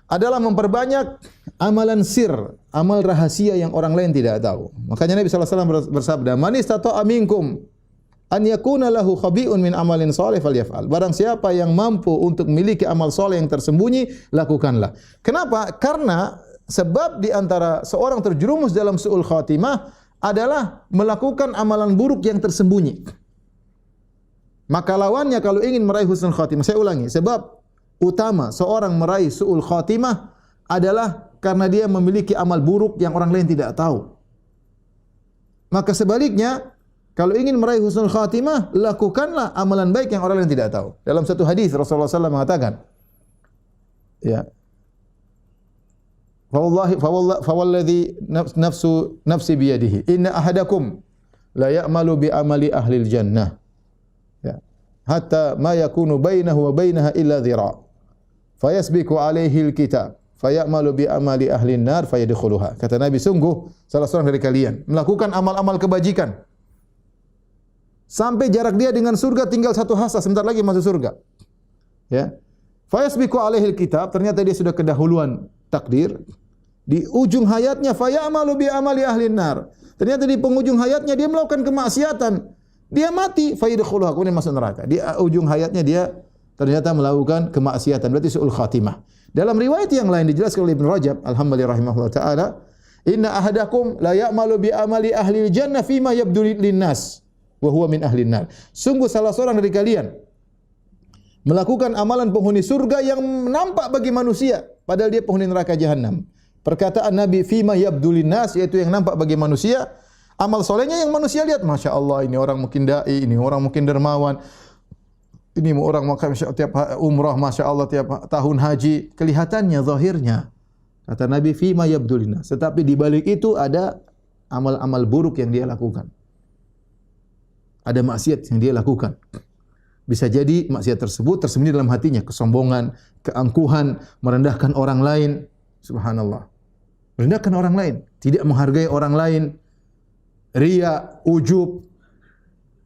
adalah memperbanyak amalan sir, amal rahasia yang orang lain tidak tahu. Makanya Nabi sallallahu alaihi wasallam bersabda, "Man istata'a minkum an yakuna lahu khabi'un min amalin shalih falyaf'al." Barang siapa yang mampu untuk memiliki amal saleh yang tersembunyi, lakukanlah. Kenapa? Karena sebab di antara seorang terjerumus dalam su'ul khatimah adalah melakukan amalan buruk yang tersembunyi. Maka lawannya kalau ingin meraih husnul khatimah, saya ulangi, sebab utama seorang meraih su'ul khatimah adalah karena dia memiliki amal buruk yang orang lain tidak tahu. Maka sebaliknya, kalau ingin meraih husnul khatimah, lakukanlah amalan baik yang orang lain tidak tahu. Dalam satu hadis Rasulullah SAW mengatakan, fawalladhi nafsi biyadihi, inna ahadakum la ya'malu bi amali ahlil jannah. Hatta ma yakunu bainahu wa bainaha illa dhira'. Fayasbiqu alaihi alkitab, fayamalu bi amali ahli an-nar fayadkhuluha. Kata Nabi, sungguh salah seorang dari kalian melakukan amal-amal kebajikan sampai jarak dia dengan surga tinggal satu hasta, sebentar lagi masuk surga. Fayasbiqu alaihi alkitab, ternyata dia sudah kedahuluan takdir. Di ujung hayatnya fayamalu bi amali ahli an-nar. Ternyata di penghujung hayatnya dia melakukan kemaksiatan. Dia mati, fayadkhuluha, kemudian masuk neraka. Di ujung hayatnya dia ternyata melakukan kemaksiatan, berarti su'ul khatimah. Dalam riwayat yang lain dijelaskan oleh Ibnu Rajab, alhamdulillah rahimahullah taala, inna ahadakum la ya'malu bi amali ahli jannah fima yabdu linnas wa huwa min ahli nar. Sungguh salah seorang dari kalian melakukan amalan penghuni surga yang nampak bagi manusia, padahal dia penghuni neraka jahanam. Perkataan Nabi fima yabdu linnas, yaitu yang nampak bagi manusia. Amal solehnya yang manusia lihat, Masya Allah, ini orang mungkin da'i, ini orang mungkin dermawan, ini orang makan tiap umrah, Masya Allah, tiap tahun haji. Kelihatannya, zahirnya. Kata Nabi, fima yabdulina. Tetapi di balik itu ada amal-amal buruk yang dia lakukan. Ada maksiat yang dia lakukan. Bisa jadi maksiat tersebut tersembunyi dalam hatinya. Kesombongan, keangkuhan, merendahkan orang lain. Subhanallah. Merendahkan orang lain. Tidak menghargai orang lain. Riya, ujub,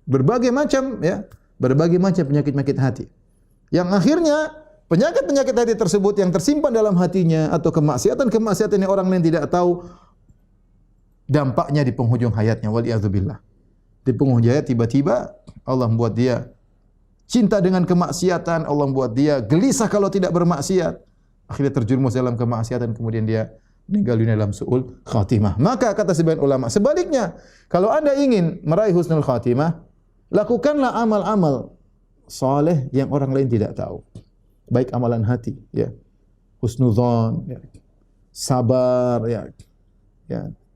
berbagai macam penyakit-penyakit hati. Yang akhirnya penyakit-penyakit hati tersebut yang tersimpan dalam hatinya atau kemaksiatan yang orang lain tidak tahu, dampaknya di penghujung hayatnya, waliyadzubillah. Di penghujung hayat tiba-tiba Allah membuat dia cinta dengan kemaksiatan, Allah membuat dia gelisah kalau tidak bermaksiat. Akhirnya terjerumus dalam kemaksiatan, kemudian dia meninggal dunia dalam su'ul khatimah. Maka kata sebagian ulama, sebaliknya, kalau Anda ingin meraih husnul khatimah, lakukanlah amal-amal saleh yang orang lain tidak tahu. Baik amalan hati, husnudzon, sabar,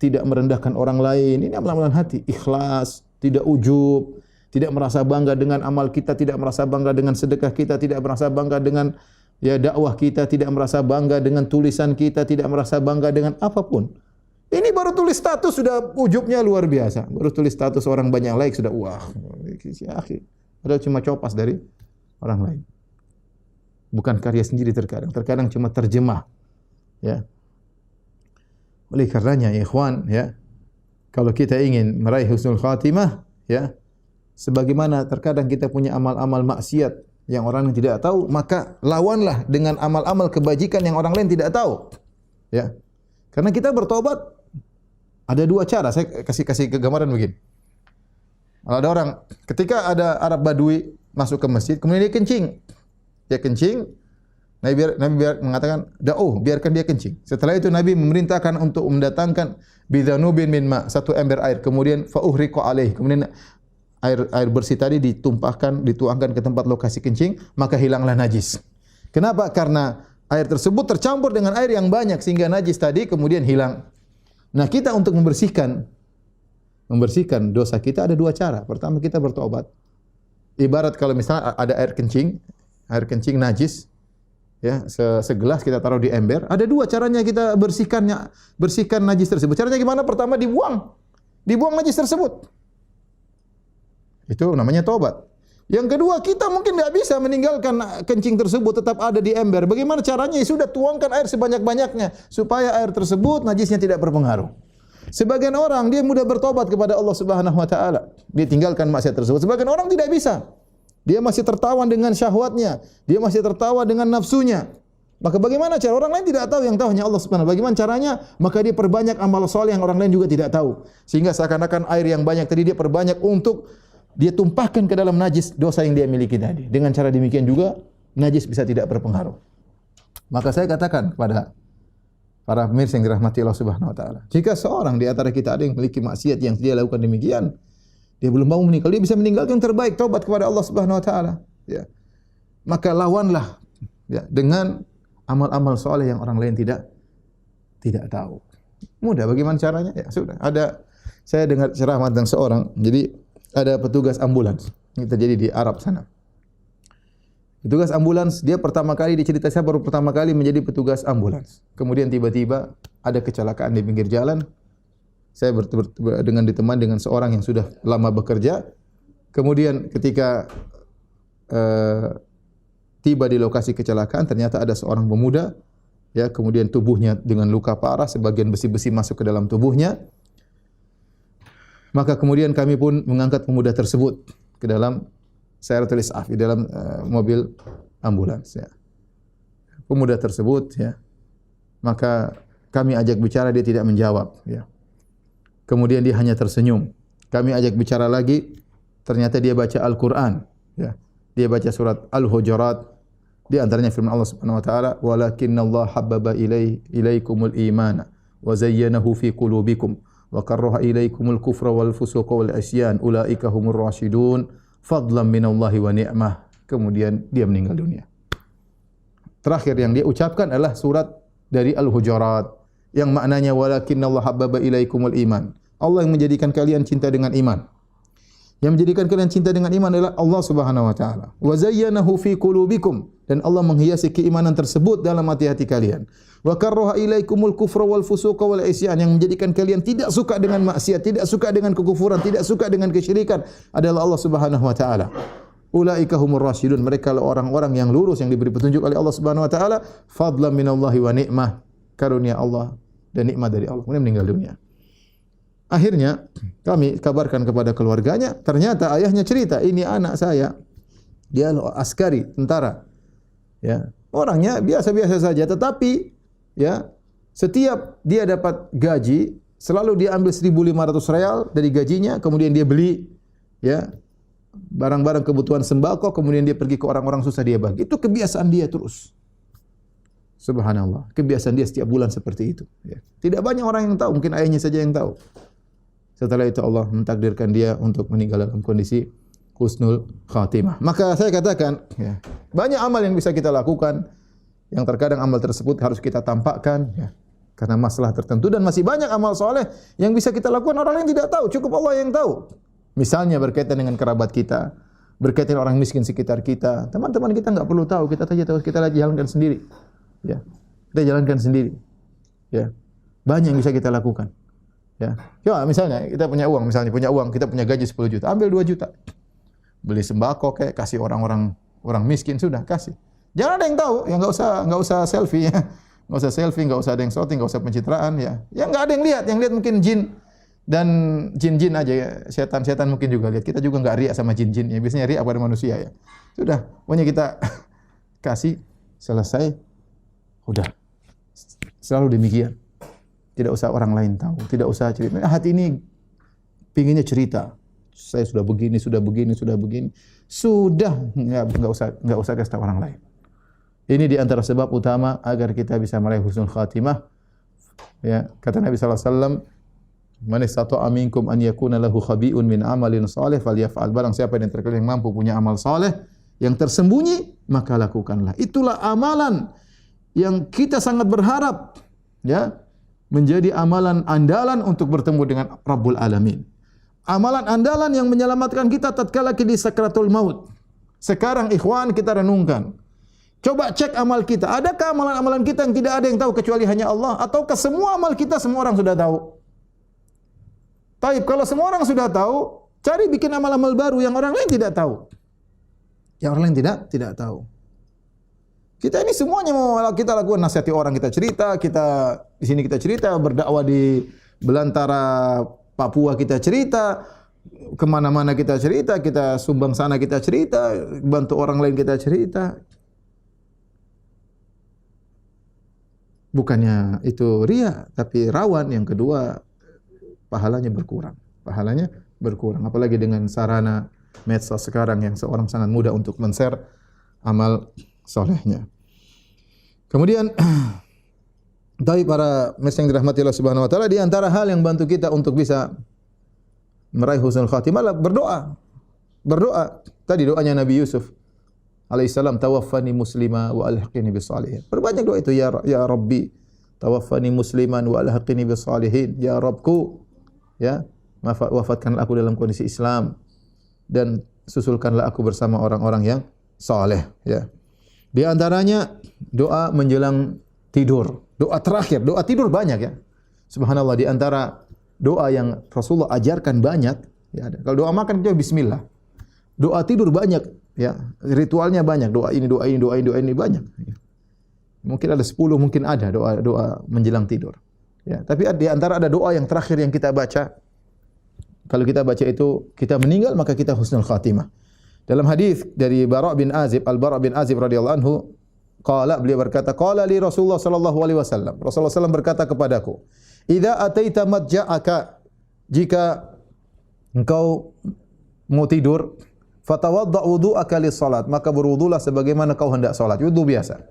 tidak merendahkan orang lain. Ini amalan hati, ikhlas, tidak ujub, tidak merasa bangga dengan amal kita, tidak merasa bangga dengan sedekah kita, tidak merasa bangga dengan dakwah kita, tidak merasa bangga dengan tulisan kita, tidak merasa bangga dengan apapun. Ini baru tulis status sudah ujubnya luar biasa. Baru tulis status orang banyak like sudah wah. Padahal cuma copas dari orang lain. Bukan karya sendiri terkadang. Terkadang cuma terjemah. Oleh karenanya ikhwan, kalau kita ingin meraih husnul khatimah, sebagaimana terkadang kita punya amal-amal maksiat yang orang lain tidak tahu, maka lawanlah dengan amal-amal kebajikan yang orang lain tidak tahu. Karena kita bertobat ada dua cara. Saya kasih gambaran begini. Kalau ada orang, ketika ada Arab Badui masuk ke masjid, kemudian dia kencing. Nabi mengatakan, biarkan dia kencing. Setelah itu Nabi memerintahkan untuk mendatangkan bidhanubin min ma, satu ember air, kemudian fa'uhriqu alaih, kemudian air bersih tadi dituangkan ke tempat lokasi kencing, maka hilanglah najis. Kenapa? Karena air tersebut tercampur dengan air yang banyak sehingga najis tadi kemudian hilang. Nah, kita untuk membersihkan dosa kita ada dua cara. Pertama, kita bertobat. Ibarat kalau misalnya ada air kencing, air kencing najis, ya, segelas kita taruh di ember. Ada dua caranya kita bersihkan najis tersebut. Caranya gimana? Pertama dibuang najis tersebut. Itu namanya taubat. Yang kedua, kita mungkin tidak bisa meninggalkan kencing tersebut tetap ada di ember. Bagaimana caranya? Ya sudah, tuangkan air sebanyak-banyaknya supaya air tersebut najisnya tidak berpengaruh. Sebagian orang dia mudah bertobat kepada Allah Subhanahu wa taala. Dia tinggalkan maksiat tersebut. Sebagian orang tidak bisa. Dia masih tertawan dengan syahwatnya, dia masih tertawa dengan nafsunya. Maka bagaimana cara? Orang lain tidak tahu, yang tahu hanya Allah Subhanahu wa taala. Bagaimana caranya? Maka dia perbanyak amal soleh yang orang lain juga tidak tahu. Sehingga seakan-akan air yang banyak tadi dia perbanyak untuk dia tumpahkan ke dalam najis dosa yang dia miliki tadi. Dengan cara demikian juga najis bisa tidak berpengaruh. Maka saya katakan kepada para pemirsa yang dirahmati Allah Subhanahu wa taala, jika seorang di antara kita ada yang memiliki maksiat yang dia lakukan demikian, dia belum mau meninggal, dia bisa meninggalkan yang terbaik, taubat kepada Allah Subhanahu wa taala, ya. Maka lawanlah, ya, dengan amal-amal soleh yang orang lain tidak tahu. Mudah. Bagaimana caranya? Ya sudah. Saya dengar ceramah tentang seorang. Jadi ada petugas ambulans. Ini terjadi di Arab sana. Petugas ambulans, dia pertama kali dicerita saya baru pertama kali menjadi petugas ambulans. Kemudian tiba-tiba ada kecelakaan di pinggir jalan. Saya ditemani dengan seorang yang sudah lama bekerja. Kemudian ketika tiba di lokasi kecelakaan, ternyata ada seorang pemuda, ya, kemudian tubuhnya dengan luka parah, sebagian besi-besi masuk ke dalam tubuhnya. Maka kemudian kami pun mengangkat pemuda tersebut ke dalam Sayaratul Is'af, di dalam mobil ambulans, ya. Pemuda tersebut, ya, maka kami ajak bicara, dia tidak menjawab, ya. Kemudian dia hanya tersenyum. Kami ajak bicara lagi, ternyata dia baca Al-Qur'an, ya. Dia baca surat Al-Hujurat, di antaranya firman Allah Subhanahu wa taala, "Walakinnallaha habbaba ilaikumul imana wa zayyanahu fi qulubikum wa karraha ilaikumul kufra wal fusuqa wal isyan ulaika humur rasyidun fadlan minallahi wa ni'mah." Kemudian dia meninggal dunia. Terakhir yang dia ucapkan adalah surat dari Al-Hujurat yang maknanya walakinnallaha habbaba ilaikumul iman. Allah yang menjadikan kalian cinta dengan iman. Yang menjadikan kalian cinta dengan iman adalah Allah Subhanahu wa taala. Wa zayyanahu fi qulubikum, dan Allah menghiasi keimanan tersebut dalam hati-hati kalian. Wa karraha ilaikumul kufra wal fusuqa wal isyan, yang menjadikan kalian tidak suka dengan maksiat, tidak suka dengan kekufuran, tidak suka dengan kesyirikan adalah Allah Subhanahu wa taala. Ulaika humur rasyidun, mereka adalah orang-orang yang lurus yang diberi petunjuk oleh Allah Subhanahu wa taala, fadlan minallahi wa ni'mah, karunia Allah dan nikmat dari Allah. Kemudian meninggal dunia. Akhirnya kami kabarkan kepada keluarganya, ternyata ayahnya cerita, ini anak saya, dia askari, tentara, ya, orangnya biasa-biasa saja, tetapi, ya, setiap dia dapat gaji, selalu dia ambil 1.500 real dari gajinya, kemudian dia beli, ya, barang-barang kebutuhan sembako, kemudian dia pergi ke orang-orang susah, dia bagi. Itu kebiasaan dia terus. Subhanallah, kebiasaan dia setiap bulan seperti itu, ya. Tidak banyak orang yang tahu, mungkin ayahnya saja yang tahu. Setelah itu Allah mentakdirkan dia untuk meninggal dalam kondisi husnul khatimah. Maka saya katakan, ya, banyak amal yang bisa kita lakukan, yang terkadang amal tersebut harus kita tampakkan, ya, karena masalah tertentu, dan masih banyak amal soleh yang bisa kita lakukan orang lain tidak tahu, cukup Allah yang tahu. Misalnya berkaitan dengan kerabat kita, berkaitan dengan orang miskin sekitar kita, teman-teman kita enggak perlu tahu, kita saja tahu, kita jalankan sendiri, ya, kita jalankan sendiri, ya, banyak yang bisa kita lakukan. Ya, coba misalnya kita punya uang, kita punya gaji 10 juta, ambil 2 juta. Beli sembako kayak kasih orang miskin, sudah kasih. Jangan ada yang tahu, ya enggak usah selfie, ya. Enggak usah selfie, enggak usah ada yang shooting, enggak usah pencitraan, ya. Ya enggak ada yang lihat mungkin jin dan jin-jin aja, ya. Setan-setan mungkin juga lihat. Kita juga enggak riak sama jin-jin, ya. Biasanya riak pada manusia, ya. Sudah, pokoknya kita kasih, selesai, udah. Selalu demikian. Tidak usah orang lain tahu, tidak usah cerita. Hati ini pinginnya cerita. Saya sudah begini. Sudah, enggak usah kasih tahu orang lain. Ini di antara sebab utama agar kita bisa meraih husnul khatimah. Ya, kata Nabi sallallahu alaihi wasallam, "Man istata'a minkum an yakuna lahu khabi'un min amalin shalih falyaf'al." Barang siapa yang terkalian yang mampu punya amal saleh yang tersembunyi, maka lakukanlah. Itulah amalan yang kita sangat berharap, ya, menjadi amalan andalan untuk bertemu dengan Rabbul Alamin. Amalan andalan yang menyelamatkan kita tatkala di sakratul maut. Sekarang ikhwan kita renungkan. Coba cek amal kita. Adakah amalan-amalan kita yang tidak ada yang tahu kecuali hanya Allah? Ataukah semua amal kita semua orang sudah tahu? Taib, kalau semua orang sudah tahu, cari bikin amal-amal baru yang orang lain tidak tahu. Yang orang lain tidak tahu. Kita ini semuanya mau kita lakukan, nasihati orang kita cerita, kita di sini kita cerita, berdakwah di belantara Papua kita cerita, kemana-mana kita cerita, kita sumbang sana kita cerita, bantu orang lain kita cerita. Bukannya itu riya, tapi rawan. Yang kedua, pahalanya berkurang. Pahalanya berkurang. Apalagi dengan sarana medsos sekarang yang seorang sangat mudah untuk men-share amal solehnya. Kemudian, dari para mesej yang dirahmati Allah Subhanahu Wa Taala, di antara hal yang bantu kita untuk bisa meraih husnul khatimah adalah berdoa. Berdoa. Tadi doanya Nabi Yusuf alaihissalam, tawaffani muslima wa alhiqni bis salihin. Perbanyak doa itu, ya Rabbi tawaffani musliman wa alhiqni bis salihin. Ya Rabbku, ya, wafatkanlah aku dalam kondisi Islam dan susulkanlah aku bersama orang-orang yang saleh, ya. Di antaranya doa menjelang tidur. Doa terakhir, doa tidur banyak, ya. Subhanallah, di antara doa yang Rasulullah ajarkan banyak, ya ada. Kalau doa makan kita bismillah. Doa tidur banyak, ya. Ritualnya banyak, doa ini banyak. Ya. Mungkin ada 10, mungkin ada doa menjelang tidur. Ya, tapi di antara ada doa yang terakhir yang kita baca. Kalau kita baca itu, kita meninggal maka kita husnul khatimah. Dalam hadis dari Bara' bin Azib, Al-Bara' bin Azib radhiyallahu anhu, beliau berkata, qala li Rasulullah sallallahu alaihi wasallam. Rasulullah sallallahu berkata kepadaku, "Idza ataita madja'aka," jika engkau mau tidur, fatawadda' wudu'aka lis-salat, maka berwudulah sebagaimana kau hendak salat, wudu biasa.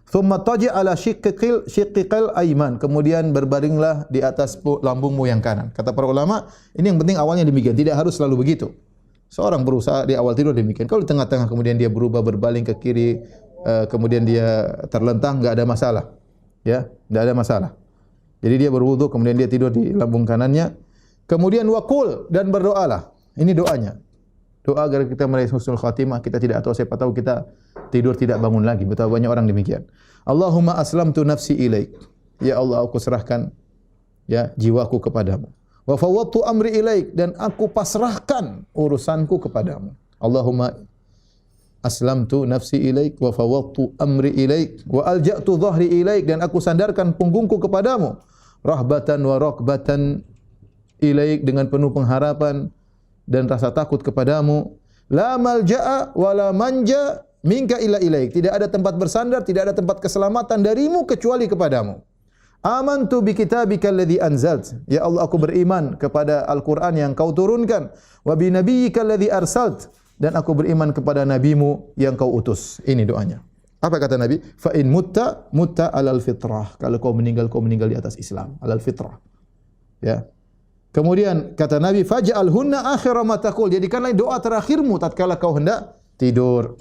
Thumma taji' ala shiqqil ayman, kemudian berbaringlah di atas lambungmu yang kanan. Kata para ulama, ini yang penting awalnya demikian, tidak harus selalu begitu. Seorang berusaha di awal tidur demikian. Kalau di tengah-tengah kemudian dia berubah berbaling ke kiri, kemudian dia terlentang, enggak ada masalah. Ya, enggak ada masalah. Jadi dia berwudu, kemudian dia tidur di lambung kanannya. Kemudian waqul, dan berdoalah. Ini doanya. Doa agar kita meraih husnul khatimah. Kita tidak tahu, siapa tahu kita tidur tidak bangun lagi. Betapa banyak orang demikian. Allahumma aslamtu nafsi ilaik. Ya Allah, aku serahkan, ya, jiwaku kepadamu. Wa fawwadtu amri ilaik, dan aku pasrahkan urusanku kepadamu. Allahumma aslamtu nafsi ilaik wa fawwadtu amri ilaik wa alja'tu dhahri ilaik, dan aku sandarkan punggungku kepadamu. Rahbatan wa rakbatan ilaik, dengan penuh pengharapan dan rasa takut kepadamu. La malja'a wa la manja minka illa ilaik. Tidak ada tempat bersandar, tidak ada tempat keselamatan darimu kecuali kepadamu. Amantu bi kitabika alladhi anzalt. Ya Allah, aku beriman kepada Al-Qur'an yang kau turunkan. Wa bi nabiyyika alladhi arsalt. Dan aku beriman kepada nabimu yang kau utus. Ini doanya. Apa kata Nabi? Fa in mutta alal fitrah. Kalau kau meninggal di atas Islam, alal fitrah. Ya. Kemudian kata Nabi, faj'alhunna akhira ma taqul. Jadikanlah doa terakhirmu tatkala kau hendak tidur.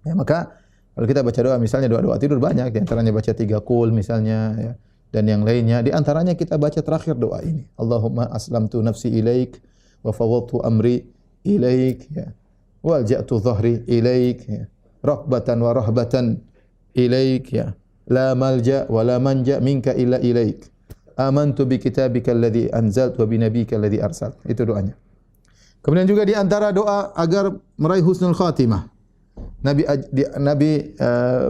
Ya, maka kalau kita baca doa, misalnya doa-doa tidur banyak, di antaranya baca 3 qul misalnya, ya, dan yang lainnya. Di antaranya kita baca terakhir doa ini. Allahumma aslamtu nafsi ilaik wa fawwadtu amri ilaik, ya. Wa alja'tu dhahri ilaik, ya. Rakbatan wa rahbatan ilaik, ya. La malja wa la manja minka illa ilaik. Amantu bi kitabika alladhi anzalt wa bi nabiyyika alladhi arsalt. Itu doanya. Kemudian juga di antara doa agar meraih husnul khatimah, Nabi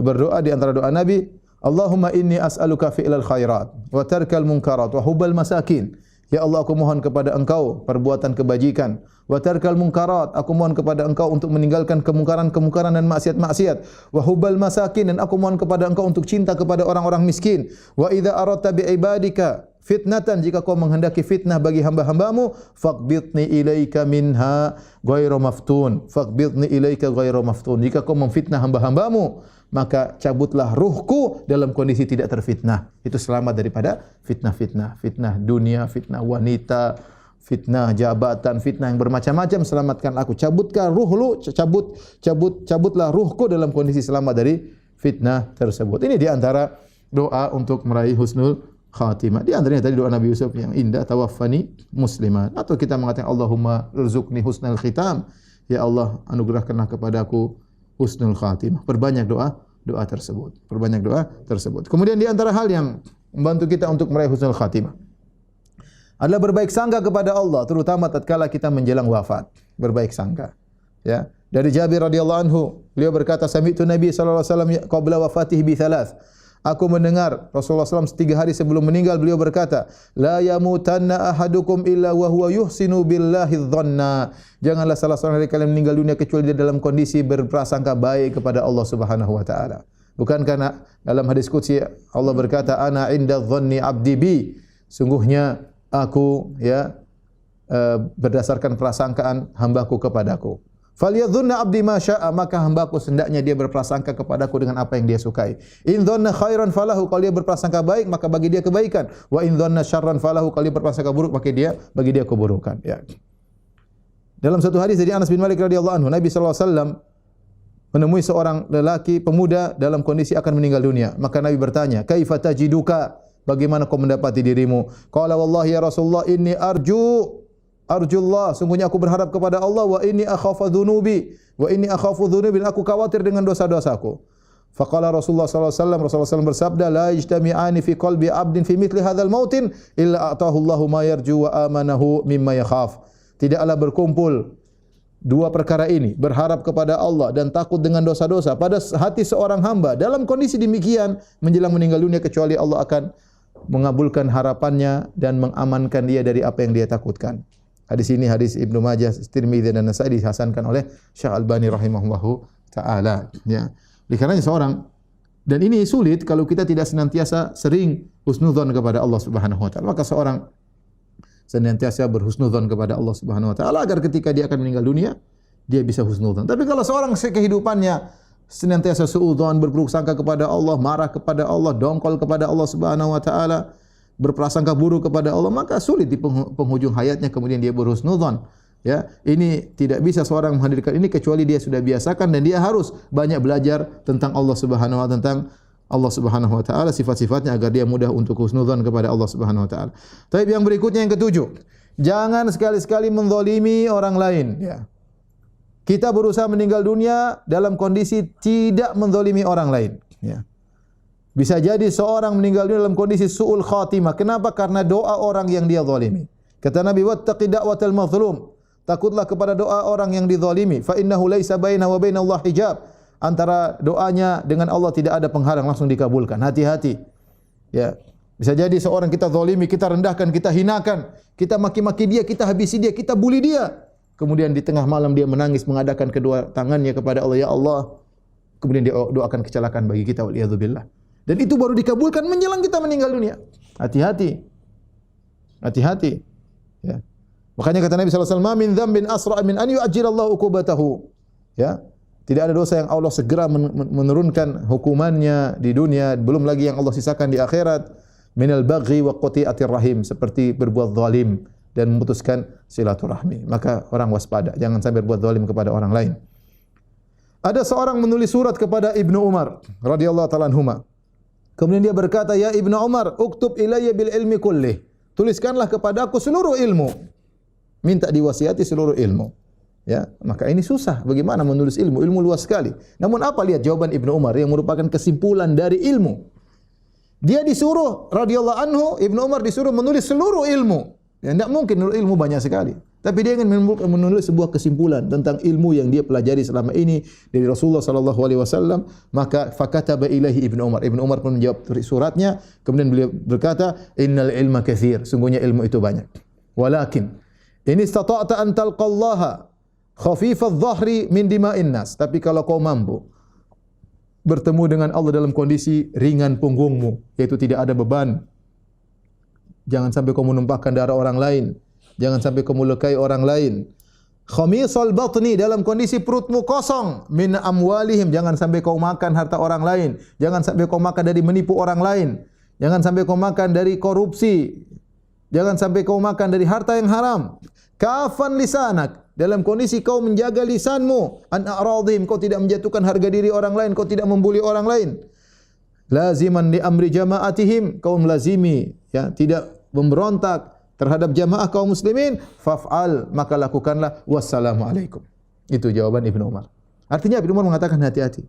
berdoa, di antara doa Nabi, Allahumma inni as'aluka fi'lal khairat wa tarkal munkarat wa hubbal masakin. Ya Allah, aku mohon kepada Engkau perbuatan kebajikan. Wa tarkal munkarat, aku mohon kepada Engkau untuk meninggalkan kemungkaran-kemungkaran dan maksiat-maksiat. Wa hubbal masakin, dan aku mohon kepada Engkau untuk cinta kepada orang-orang miskin. Wa idza aradta bi ibadika fitnatan, jika kau menghendaki fitnah bagi hamba-hambamu, faqbidni ilaika minha ghairu maftun. Faqbidni ilaika ghairu maftun. Jika kau memfitnah hamba-hambamu, maka cabutlah ruhku dalam kondisi tidak terfitnah. Itu selamat daripada fitnah-fitnah. Fitnah dunia, fitnah wanita, fitnah jabatan, fitnah yang bermacam-macam. Selamatkan aku. Cabutkan ruhlu, cabutlah ruhku dalam kondisi selamat dari fitnah tersebut. Ini di antara doa untuk meraih husnul khatimah. Di antaranya tadi doa Nabi Yusuf yang indah, tawaffani musliman. Atau kita mengatakan Allahumma rzuqni husnal khitam. Ya Allah, anugerahkanlah kepadaku husnul khatimah. Perbanyak doa tersebut. Perbanyak doa tersebut. Kemudian di antara hal yang membantu kita untuk meraih husnul khatimah adalah berbaik sangka kepada Allah, terutama tatkala kita menjelang wafat. Berbaik sangka. Ya. Dari Jabir radhiyallahu anhu, beliau berkata, "Sami'tu Nabi sallallahu alaihi wasallam qabla wafatihi bi thalath." Aku mendengar Rasulullah SAW 3 hari sebelum meninggal, beliau berkata, "La yamutanna ahadukum illa wa huwa yuhsinu billahi dhanna." Janganlah salah seorang dari kalian meninggal dunia kecuali dia dalam kondisi berprasangka baik kepada Allah Subhanahu wa taala. Bukan karena dalam hadis qudsi Allah berkata, "Ana 'inda dhanni 'abdi bi." Sungguhnya aku berdasarkan prasangkaan hambaku kepadaku. Falyadhunna 'abdi ma syaa, maka hambaku hendaknya dia berprasangka kepadaku dengan apa yang dia sukai. In dhanna khairan falahu, kalau dia berprasangka baik maka bagi dia kebaikan. Wa in dhanna syarran falahu, kalau dia berprasangka buruk maka bagi dia keburukan. Ya. Dalam satu hadis dari Anas bin Malik radhiyallahu anhu, Nabi sallallahu alaihi wasallam menemui seorang lelaki pemuda dalam kondisi akan meninggal dunia. Maka Nabi bertanya, "Kaifa tajiduka?" Bagaimana kau mendapati dirimu? Qala wallahi ya Rasulullah, inni arjullah, sungguhnya aku berharap kepada Allah, wa inni akhafu dhunubi, aku khawatir dengan dosa-dosaku. Faqala Rasulullah sallallahu alaihi wasallam, Rasulullah SAW bersabda, la yajtami'ani fi qalbi 'abdin fi mithli hadzal mautin illa a'tahu Allahu ma yarju wa amanahu mimma yakhaf. Tidaklah berkumpul dua perkara ini, berharap kepada Allah dan takut dengan dosa-dosa pada hati seorang hamba dalam kondisi demikian menjelang meninggal dunia, kecuali Allah akan mengabulkan harapannya dan mengamankan dia dari apa yang dia takutkan. Hadis ini hadis Ibnu Majah, Tirmidzi dan Nasa'i, dihasankan oleh Syekh Albani rahimahullahu taala. Ya. Karena seorang, dan ini sulit kalau kita tidak senantiasa sering husnudzon kepada Allah Subhanahu wa taala. Maka seorang senantiasa berhusnudzon kepada Allah Subhanahu wa taala agar ketika dia akan meninggal dunia dia bisa husnudzon. Tapi kalau seorang kehidupannya senantiasa suudzon, berburuk sangka kepada Allah, marah kepada Allah, dongkol kepada Allah Subhanahu wa taala, berprasangka buruk kepada Allah, maka sulit di penghujung hayatnya kemudian dia berhusnudzon. Ya, ini tidak bisa seorang menghadirkan ini kecuali dia sudah biasakan, dan dia harus banyak belajar tentang Allah Subhanahu wa taala, sifat-sifatnya, agar dia mudah untuk husnudzon kepada Allah Subhanahu wa taala. Tapi yang berikutnya, yang ketujuh, jangan sekali-sekali menzalimi orang lain, ya. Kita berusaha meninggal dunia dalam kondisi tidak menzalimi orang lain, ya. Bisa jadi seorang meninggal dunia dalam kondisi su'ul khatimah. Kenapa? Karena doa orang yang dia zalimi. Kata Nabi, wattaqi da'watal mazlum. Takutlah kepada doa orang yang dizalimi. Fa innahu laisa bainahu wa bainallahi hijab. Antara doanya dengan Allah tidak ada penghalang, langsung dikabulkan. Hati-hati. Ya. Bisa jadi seorang kita zalimi, kita rendahkan, kita hinakan, kita maki-maki dia, kita habisi dia, kita bully dia. Kemudian di tengah malam dia menangis, mengadakan kedua tangannya kepada Allah, ya Allah. Kemudian dia doakan kecelakaan bagi kita, waliyadzubillah. Dan itu baru dikabulkan menjelang kita meninggal dunia. Hati-hati. Hati-hati. Ya. Makanya kata Nabi sallallahu alaihi wasallam, "Min dzambin asra' min an yu'ajjilallahu uqubatahu." Ya. Tidak ada dosa yang Allah segera menurunkan hukumannya di dunia, belum lagi yang Allah sisakan di akhirat. Minal baghi wa qati'atir rahim, seperti berbuat zalim dan memutuskan silaturahmi. Maka orang waspada, jangan sampai berbuat zalim kepada orang lain. Ada seorang menulis surat kepada Ibnu Umar radhiyallahu ta'ala anhuma. Kemudian dia berkata, "Ya Ibnu Umar, uktub ilayya bil ilmi kullih." Tuliskanlah kepadaku seluruh ilmu. Minta diwasiati seluruh ilmu. Ya, maka ini susah. Bagaimana menulis ilmu? Ilmu luas sekali. Namun apa, lihat jawaban Ibnu Umar yang merupakan kesimpulan dari ilmu. Dia disuruh radhiyallahu anhu, Ibnu Umar disuruh menulis seluruh ilmu. Ya, tidak mungkin ilmu banyak sekali. Tapi dia ingin menulis sebuah kesimpulan tentang ilmu yang dia pelajari selama ini dari Rasulullah sallallahu alaihi wasallam. Maka fakataba ilaihi Ibnu Umar. Ibnu Umar pun menjawab suratnya. Kemudian beliau berkata, "Innal ilma katsir." Sungguhnya ilmu itu banyak. Walakin in istata'ta an talqallaha khafifadh dhahri min dima'in nas. Tapi kalau kau mampu bertemu dengan Allah dalam kondisi ringan punggungmu, yaitu tidak ada beban. Jangan sampai kau menumpahkan darah orang lain. Jangan sampai kau melukai orang lain. Khamisal batni, dalam kondisi perutmu kosong. Min amwalihim, jangan sampai kau makan harta orang lain. Jangan sampai kau makan dari menipu orang lain. Jangan sampai kau makan dari korupsi. Jangan sampai kau makan dari harta yang haram. Kafan lisanak, dalam kondisi kau menjaga lisanmu. An a'radhim, kau tidak menjatuhkan harga diri orang lain, kau tidak membuli orang lain. Laziman li amri jama'atihim, kau melazimi, ya, tidak memberontak terhadap jamaah kaum muslimin. Faf'al, maka lakukanlah. Wassalamu alaikum. Itu jawaban Ibnu Umar. Artinya Ibnu Umar mengatakan hati-hati.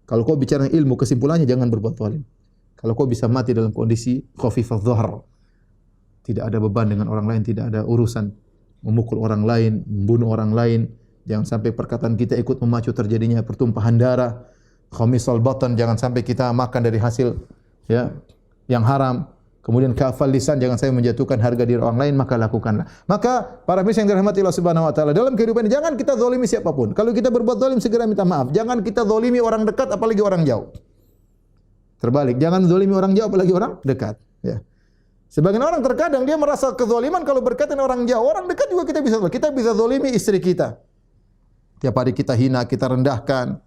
Kalau kau bicara ilmu, kesimpulannya jangan berbuat zalim. Kalau kau bisa mati dalam kondisi khafifadh dhahr, tidak ada beban dengan orang lain, tidak ada urusan memukul orang lain, membunuh orang lain, jangan sampai perkataan kita ikut memacu terjadinya pertumpahan darah, khamisal batan, jangan sampai kita makan dari hasil ya yang haram. Kemudian kafal lisan, jangan sampai menjatuhkan harga diri orang lain, maka lakukanlah. Maka para pemirsa yang dirahmati Allah Subhanahu wa taala, dalam kehidupan ini jangan kita zalimi siapapun. Kalau kita berbuat zalim segera minta maaf. Jangan kita zalimi orang dekat apalagi orang jauh. Terbalik, jangan zalimi orang jauh apalagi orang dekat, ya. Sebagian orang terkadang dia merasa kezaliman kalau berkaitan orang jauh, orang dekat juga kita bisa zalimi. Kita bisa zalimi istri kita. Tiap hari kita hina, kita rendahkan,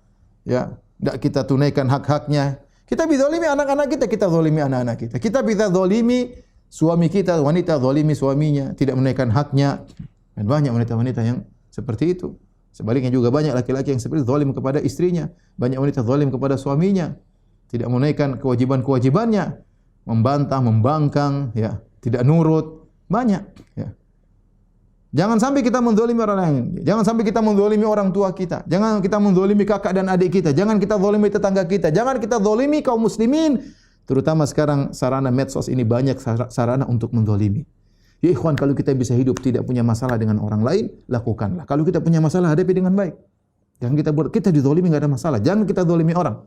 ya, tidak kita tunaikan hak-haknya. Kita bisa zalimi anak-anak kita zalimi anak-anak kita. Kita bisa zalimi suami kita, wanita zalimi suaminya, tidak menunaikan haknya. Dan banyak wanita-wanita yang seperti itu. Sebaliknya juga banyak laki-laki yang seperti itu, zalim kepada istrinya. Banyak wanita zalim kepada suaminya, tidak menunaikan kewajiban-kewajibannya, membantah, membangkang, ya, tidak nurut, banyak, ya. Jangan sampai kita menzalimi orang lain. Jangan sampai kita menzalimi orang tua kita. Jangan kita menzalimi kakak dan adik kita. Jangan kita zalimi tetangga kita. Jangan kita zalimi kaum muslimin. Terutama sekarang sarana medsos ini banyak sarana untuk menzalimi. Ya ikhwan, kalau kita bisa hidup tidak punya masalah dengan orang lain, lakukanlah. Kalau kita punya masalah, hadapi dengan baik. Jangan kita dizalimi enggak ada masalah. Jangan kita zalimi orang.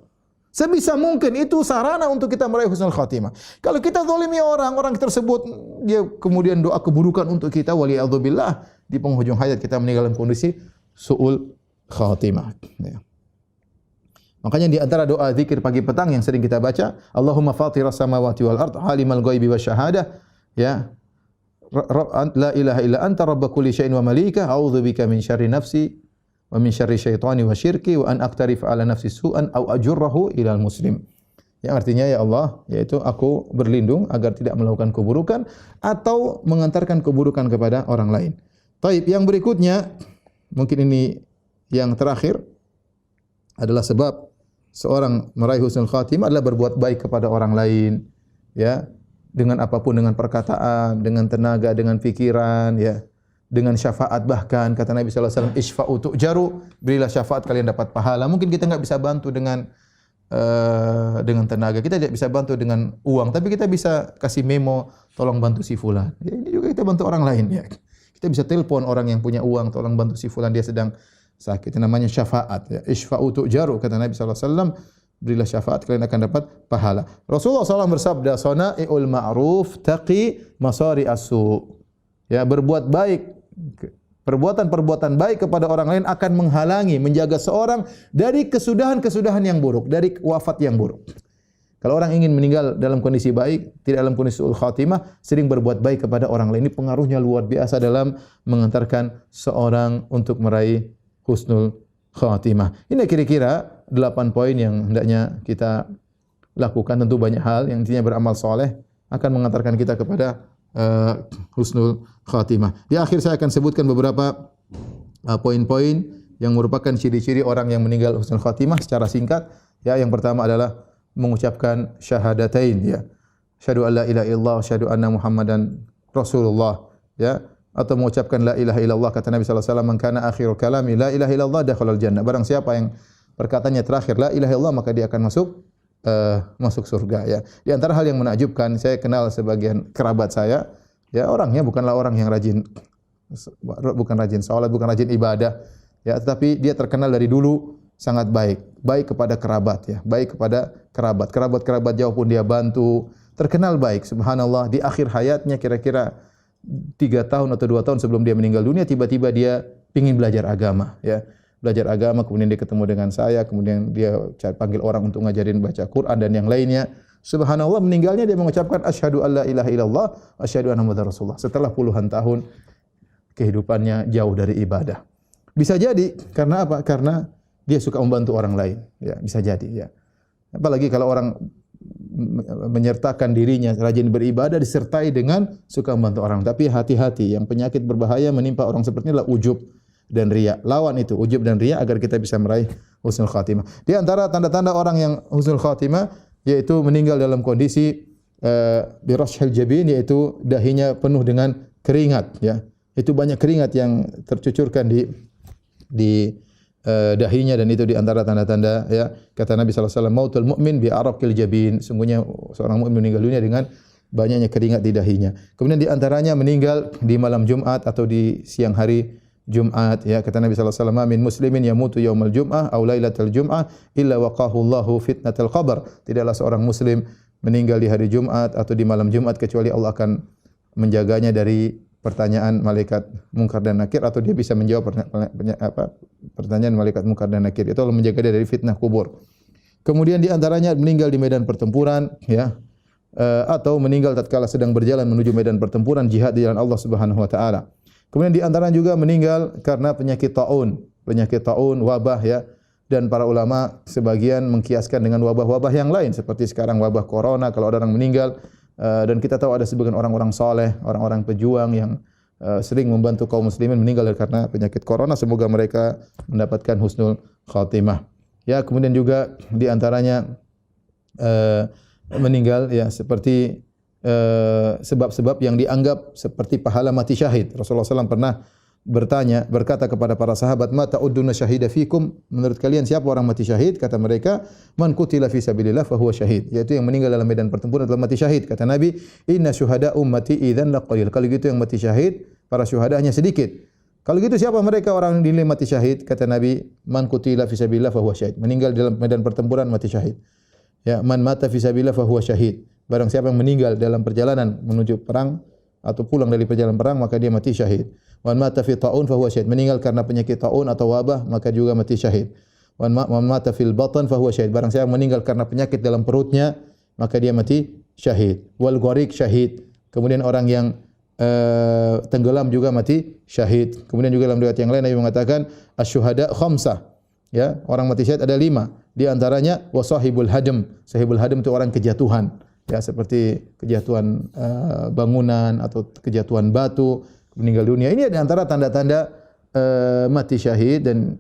Sebisa mungkin itu sarana untuk kita meraih husnul khatimah. Kalau kita zalimi orang tersebut dia kemudian doa keburukan untuk kita, waliyadzubillah, di penghujung hayat kita meninggal dalam kondisi su'ul khatimah. Ya. Makanya di antara doa zikir pagi petang yang sering kita baca, Allahumma fatiras samawati wal ard, alimal ghaibi wasyahadah, ya. La ilaha illa anta rabb kulli syai'in wa malika, a'udzubika min syarri nafsi wa min syarri syaitani wa syirki wa an aqtarif ala nafsi su'an aw ajurrahu ilal muslim. Yang artinya, ya Allah, yaitu aku berlindung agar tidak melakukan keburukan atau mengantarkan keburukan kepada orang lain. Taib, yang berikutnya, mungkin ini yang terakhir, adalah sebab seorang meraih husnul khatimah adalah berbuat baik kepada orang lain, ya, dengan apapun, dengan perkataan, dengan tenaga, dengan pikiran, ya, dengan syafaat, bahkan kata Nabi sallallahu alaihi wasallam, isfa'u tu'jaru, berilah syafaat kalian dapat pahala. Mungkin kita enggak bisa bantu dengan tenaga, kita tidak bisa bantu dengan uang, tapi kita bisa kasih memo, tolong bantu si fulan. Ya, ini juga kita bantu orang lain, ya. Kita bisa telepon orang yang punya uang, tolong bantu si fulan, dia sedang sakit. Itu namanya syafaat, ya. Isfa'u tu'jaru, kata Nabi sallallahu alaihi wasallam, berilah syafaat kalian akan dapat pahala. Rasulullah SAW bersabda, "Sana'iul ma'ruf taqi masari as-su." Ya, berbuat baik, perbuatan-perbuatan baik kepada orang lain akan menghalangi, menjaga seorang dari kesudahan-kesudahan yang buruk, dari wafat yang buruk. Kalau orang ingin meninggal dalam kondisi baik, tidak dalam kondisi su'ul khatimah, sering berbuat baik kepada orang lain. Ini pengaruhnya luar biasa dalam mengantarkan seorang untuk meraih husnul khatimah. Ini kira-kira 8 poin yang hendaknya kita lakukan. Tentu banyak hal yang intinya beramal soleh akan mengantarkan kita kepada husnul khatimah. Di akhir saya akan sebutkan beberapa poin-poin yang merupakan ciri-ciri orang yang meninggal husnul khatimah secara singkat. Ya, yang pertama adalah mengucapkan syahadatain, ya. Syahadu an la ilaha illallah, syahadu anna Muhammadan Rasulullah, ya. Atau mengucapkan la ilaha illallah, kata Nabi sallallahu alaihi wasallam, man kana akhiru kalami la ilaha illallah dakhalal jannah. Barang siapa yang perkataannya terakhir la ilaha illallah, maka dia akan masuk surga, ya. Di antara hal yang menakjubkan, saya kenal sebagian kerabat saya, ya, orangnya bukanlah orang yang bukan rajin salat, bukan rajin ibadah, ya, tetapi dia terkenal dari dulu sangat baik kepada kerabat, ya, baik kepada kerabat jauh pun dia bantu, terkenal baik, subhanallah. Di akhir hayatnya kira-kira 3 tahun atau 2 tahun sebelum dia meninggal dunia, tiba-tiba dia ingin belajar agama, ya. Belajar agama, kemudian dia ketemu dengan saya, kemudian dia panggil orang untuk ngajarin baca Quran dan yang lainnya. Subhanallah, meninggalnya dia mengucapkan asyhadu alla ilaha illallah, asyhadu anna muhammadar rasulullah. Setelah puluhan tahun kehidupannya jauh dari ibadah. Bisa jadi karena apa? Karena dia suka membantu orang lain, ya, bisa jadi, ya. Apalagi kalau orang menyertakan dirinya rajin beribadah disertai dengan suka membantu orang. Tapi hati-hati, yang penyakit berbahaya menimpa orang seperti ini adalah ujub dan riya. Lawan itu ujub dan riya agar kita bisa meraih husnul khatimah. Di antara tanda-tanda orang yang husnul khatimah yaitu meninggal dalam kondisi birashhil jabin, yaitu dahinya penuh dengan keringat, ya. Itu banyak keringat yang tercucurkan di di dahinya, dan itu di antara tanda-tanda, ya, kata Nabi sallallahu alaihi wasallam, mautul mu'min bi araqil jabin, sungguhnya seorang mukmin meninggal dunia dengan banyaknya keringat di dahinya. Kemudian di antaranya meninggal di malam Jumat atau di siang hari Jumat, ya, kata Nabi sallallahu alaihi wasallam, min muslimin yamutu yaumal jum'ah aw lailatal jum'ah illa waqahu Allahu fitnatal qabr. Tidaklah seorang muslim meninggal di hari Jumat atau di malam Jumat kecuali Allah akan menjaganya dari pertanyaan malaikat mungkar dan nakir, atau dia bisa menjawab pertanyaan malaikat mungkar dan nakir. Itu Allah menjaga dia dari fitnah kubur. Kemudian di antaranya meninggal di medan pertempuran, ya, atau meninggal tatkala sedang berjalan menuju medan pertempuran jihad di jalan Allah Subhanahu wa taala. Kemudian di antaranya juga meninggal karena penyakit taun, wabah, ya. Dan para ulama sebagian mengkiaskan dengan wabah-wabah yang lain seperti sekarang wabah corona. Kalau ada orang meninggal, dan kita tahu ada sebagian orang-orang saleh, orang-orang pejuang yang sering membantu kaum muslimin meninggal karena penyakit corona. Semoga mereka mendapatkan husnul khatimah. Ya, kemudian juga di antaranya meninggal, ya, seperti sebab-sebab yang dianggap seperti pahala mati syahid. Rasulullah SAW pernah berkata kepada para sahabat, "Ma ta'udduna syahida fikum?" Menurut kalian siapa orang mati syahid? Kata mereka, "Man qutila fi sabilillah fa huwa syahid." Yaitu yang meninggal dalam medan pertempuran telah mati syahid. Kata Nabi, "Inna syuhada ummati idzan laqalil." Kalau gitu yang mati syahid, para syuhada hanya sedikit. Kalau gitu siapa mereka orang yang dinilai mati syahid? Kata Nabi, "Man qutila fi sabilillah fa huwa syahid." Meninggal dalam medan pertempuran mati syahid. Ya, man mata fi sabilillah fa huwa syahid. Barang siapa yang meninggal dalam perjalanan menuju perang atau pulang dari perjalanan perang, maka dia mati syahid. Wan mata fi taun fa huwa syahid. Meninggal karena penyakit taun atau wabah, maka juga mati syahid. Wan mata fil batan fa huwa syahid. Barang siapa meninggal karena penyakit dalam perutnya, maka dia mati syahid. Wal gharik syahid. Kemudian orang yang tenggelam juga mati syahid. Kemudian juga dalam riwayat yang lain Nabi mengatakan asyuhada khamsah. Ya, orang mati syahid ada 5. Di antaranya wasahibul hadam. Sahibul hadam itu orang kejatuhan. Ya, seperti kejatuhan bangunan atau kejatuhan batu, meninggal dunia. Ini ada antara tanda-tanda mati syahid dan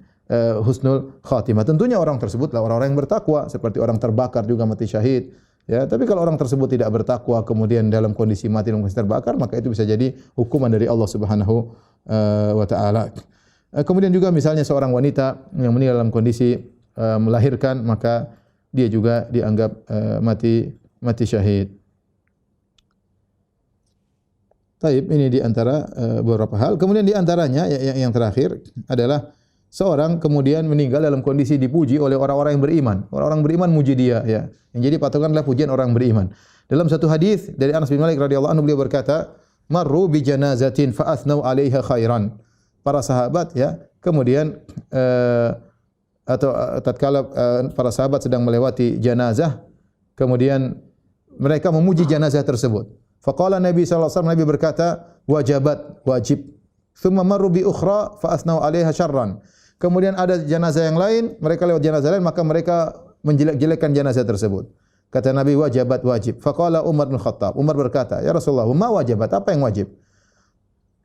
husnul khatimah. Tentunya orang tersebutlah orang-orang yang bertakwa, seperti orang terbakar juga mati syahid. Ya, tapi kalau orang tersebut tidak bertakwa kemudian dalam kondisi mati dalam kondisi terbakar, maka itu bisa jadi hukuman dari Allah Subhanahu wa taala. Kemudian juga misalnya seorang wanita yang meninggal dalam kondisi melahirkan, maka dia juga dianggap mati syahid. Taib, ini di antara beberapa hal. Kemudian di antaranya yang terakhir adalah seorang kemudian meninggal dalam kondisi dipuji oleh orang-orang yang beriman. Orang-orang beriman muji dia, ya. Yang jadi patokan adalah pujian orang beriman. Dalam satu hadis dari Anas bin Malik radhiyallahu anhu, beliau berkata, "Marru bi janazatin fa athnau 'alaiha khairan." Para sahabat, ya, kemudian tatkala para sahabat sedang melewati jenazah, kemudian mereka memuji jenazah tersebut. Faqala Nabi sallallahu alaihi wasallam, Nabi berkata, "Wajabat, wajib." Tsumma marru bi ukhra fa asnau 'alaiha syarran. Kemudian ada jenazah yang lain, mereka lewat jenazah lain, maka mereka menjelek-jelekkan jenazah tersebut. Kata Nabi, "Wajabat, wajib." Faqala Umar bin Khattab. Umar berkata, "Ya Rasulullah, ma wajabat? Apa yang wajib?"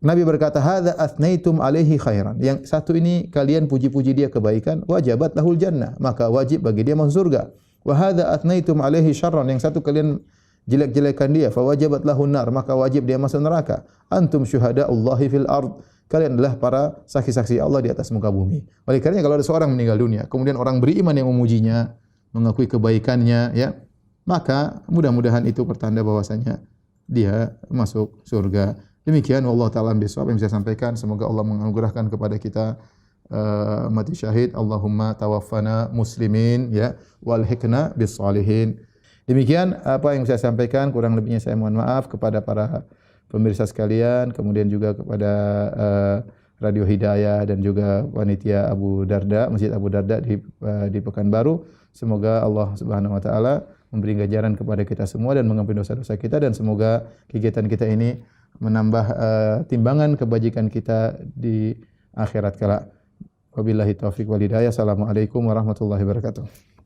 Nabi berkata, "Hadza athnaitum 'alaihi khairan." Yang satu ini kalian puji-puji dia kebaikan, wajabat lahul jannah, maka wajib bagi dia masuk surga. Wa hadza athnaitum 'alaihi syarran. Yang satu kalian jelek-jelekan dia, fa wajabat lahun nar, maka wajib dia masuk neraka. Antum syuhada'ullahi fil ard. Kalian adalah para saksi-saksi Allah di atas muka bumi. Oleh karenanya kalau ada seorang meninggal dunia, kemudian orang beriman yang memujinya, mengakui kebaikannya, ya, maka mudah-mudahan itu pertanda bahwasanya dia masuk surga. Demikian wallahu taala bisawab yang bisa sampaikan. Semoga Allah menganugerahkan kepada kita mati syahid. Allahumma tawaffana muslimin, ya, wal hikna bis salihin. Demikian apa yang saya sampaikan, kurang lebihnya saya mohon maaf kepada para pemirsa sekalian, kemudian juga kepada Radio Hidayah dan juga panitia Abu Darda, Masjid Abu Darda di Pekanbaru. Semoga Allah Subhanahu wa taala memberi ganjaran kepada kita semua dan mengampuni dosa-dosa kita, dan semoga kegiatan kita ini menambah timbangan kebajikan kita di akhirat kelak. Wabillahi taufiq wal hidayah. Assalamualaikum warahmatullahi wabarakatuh.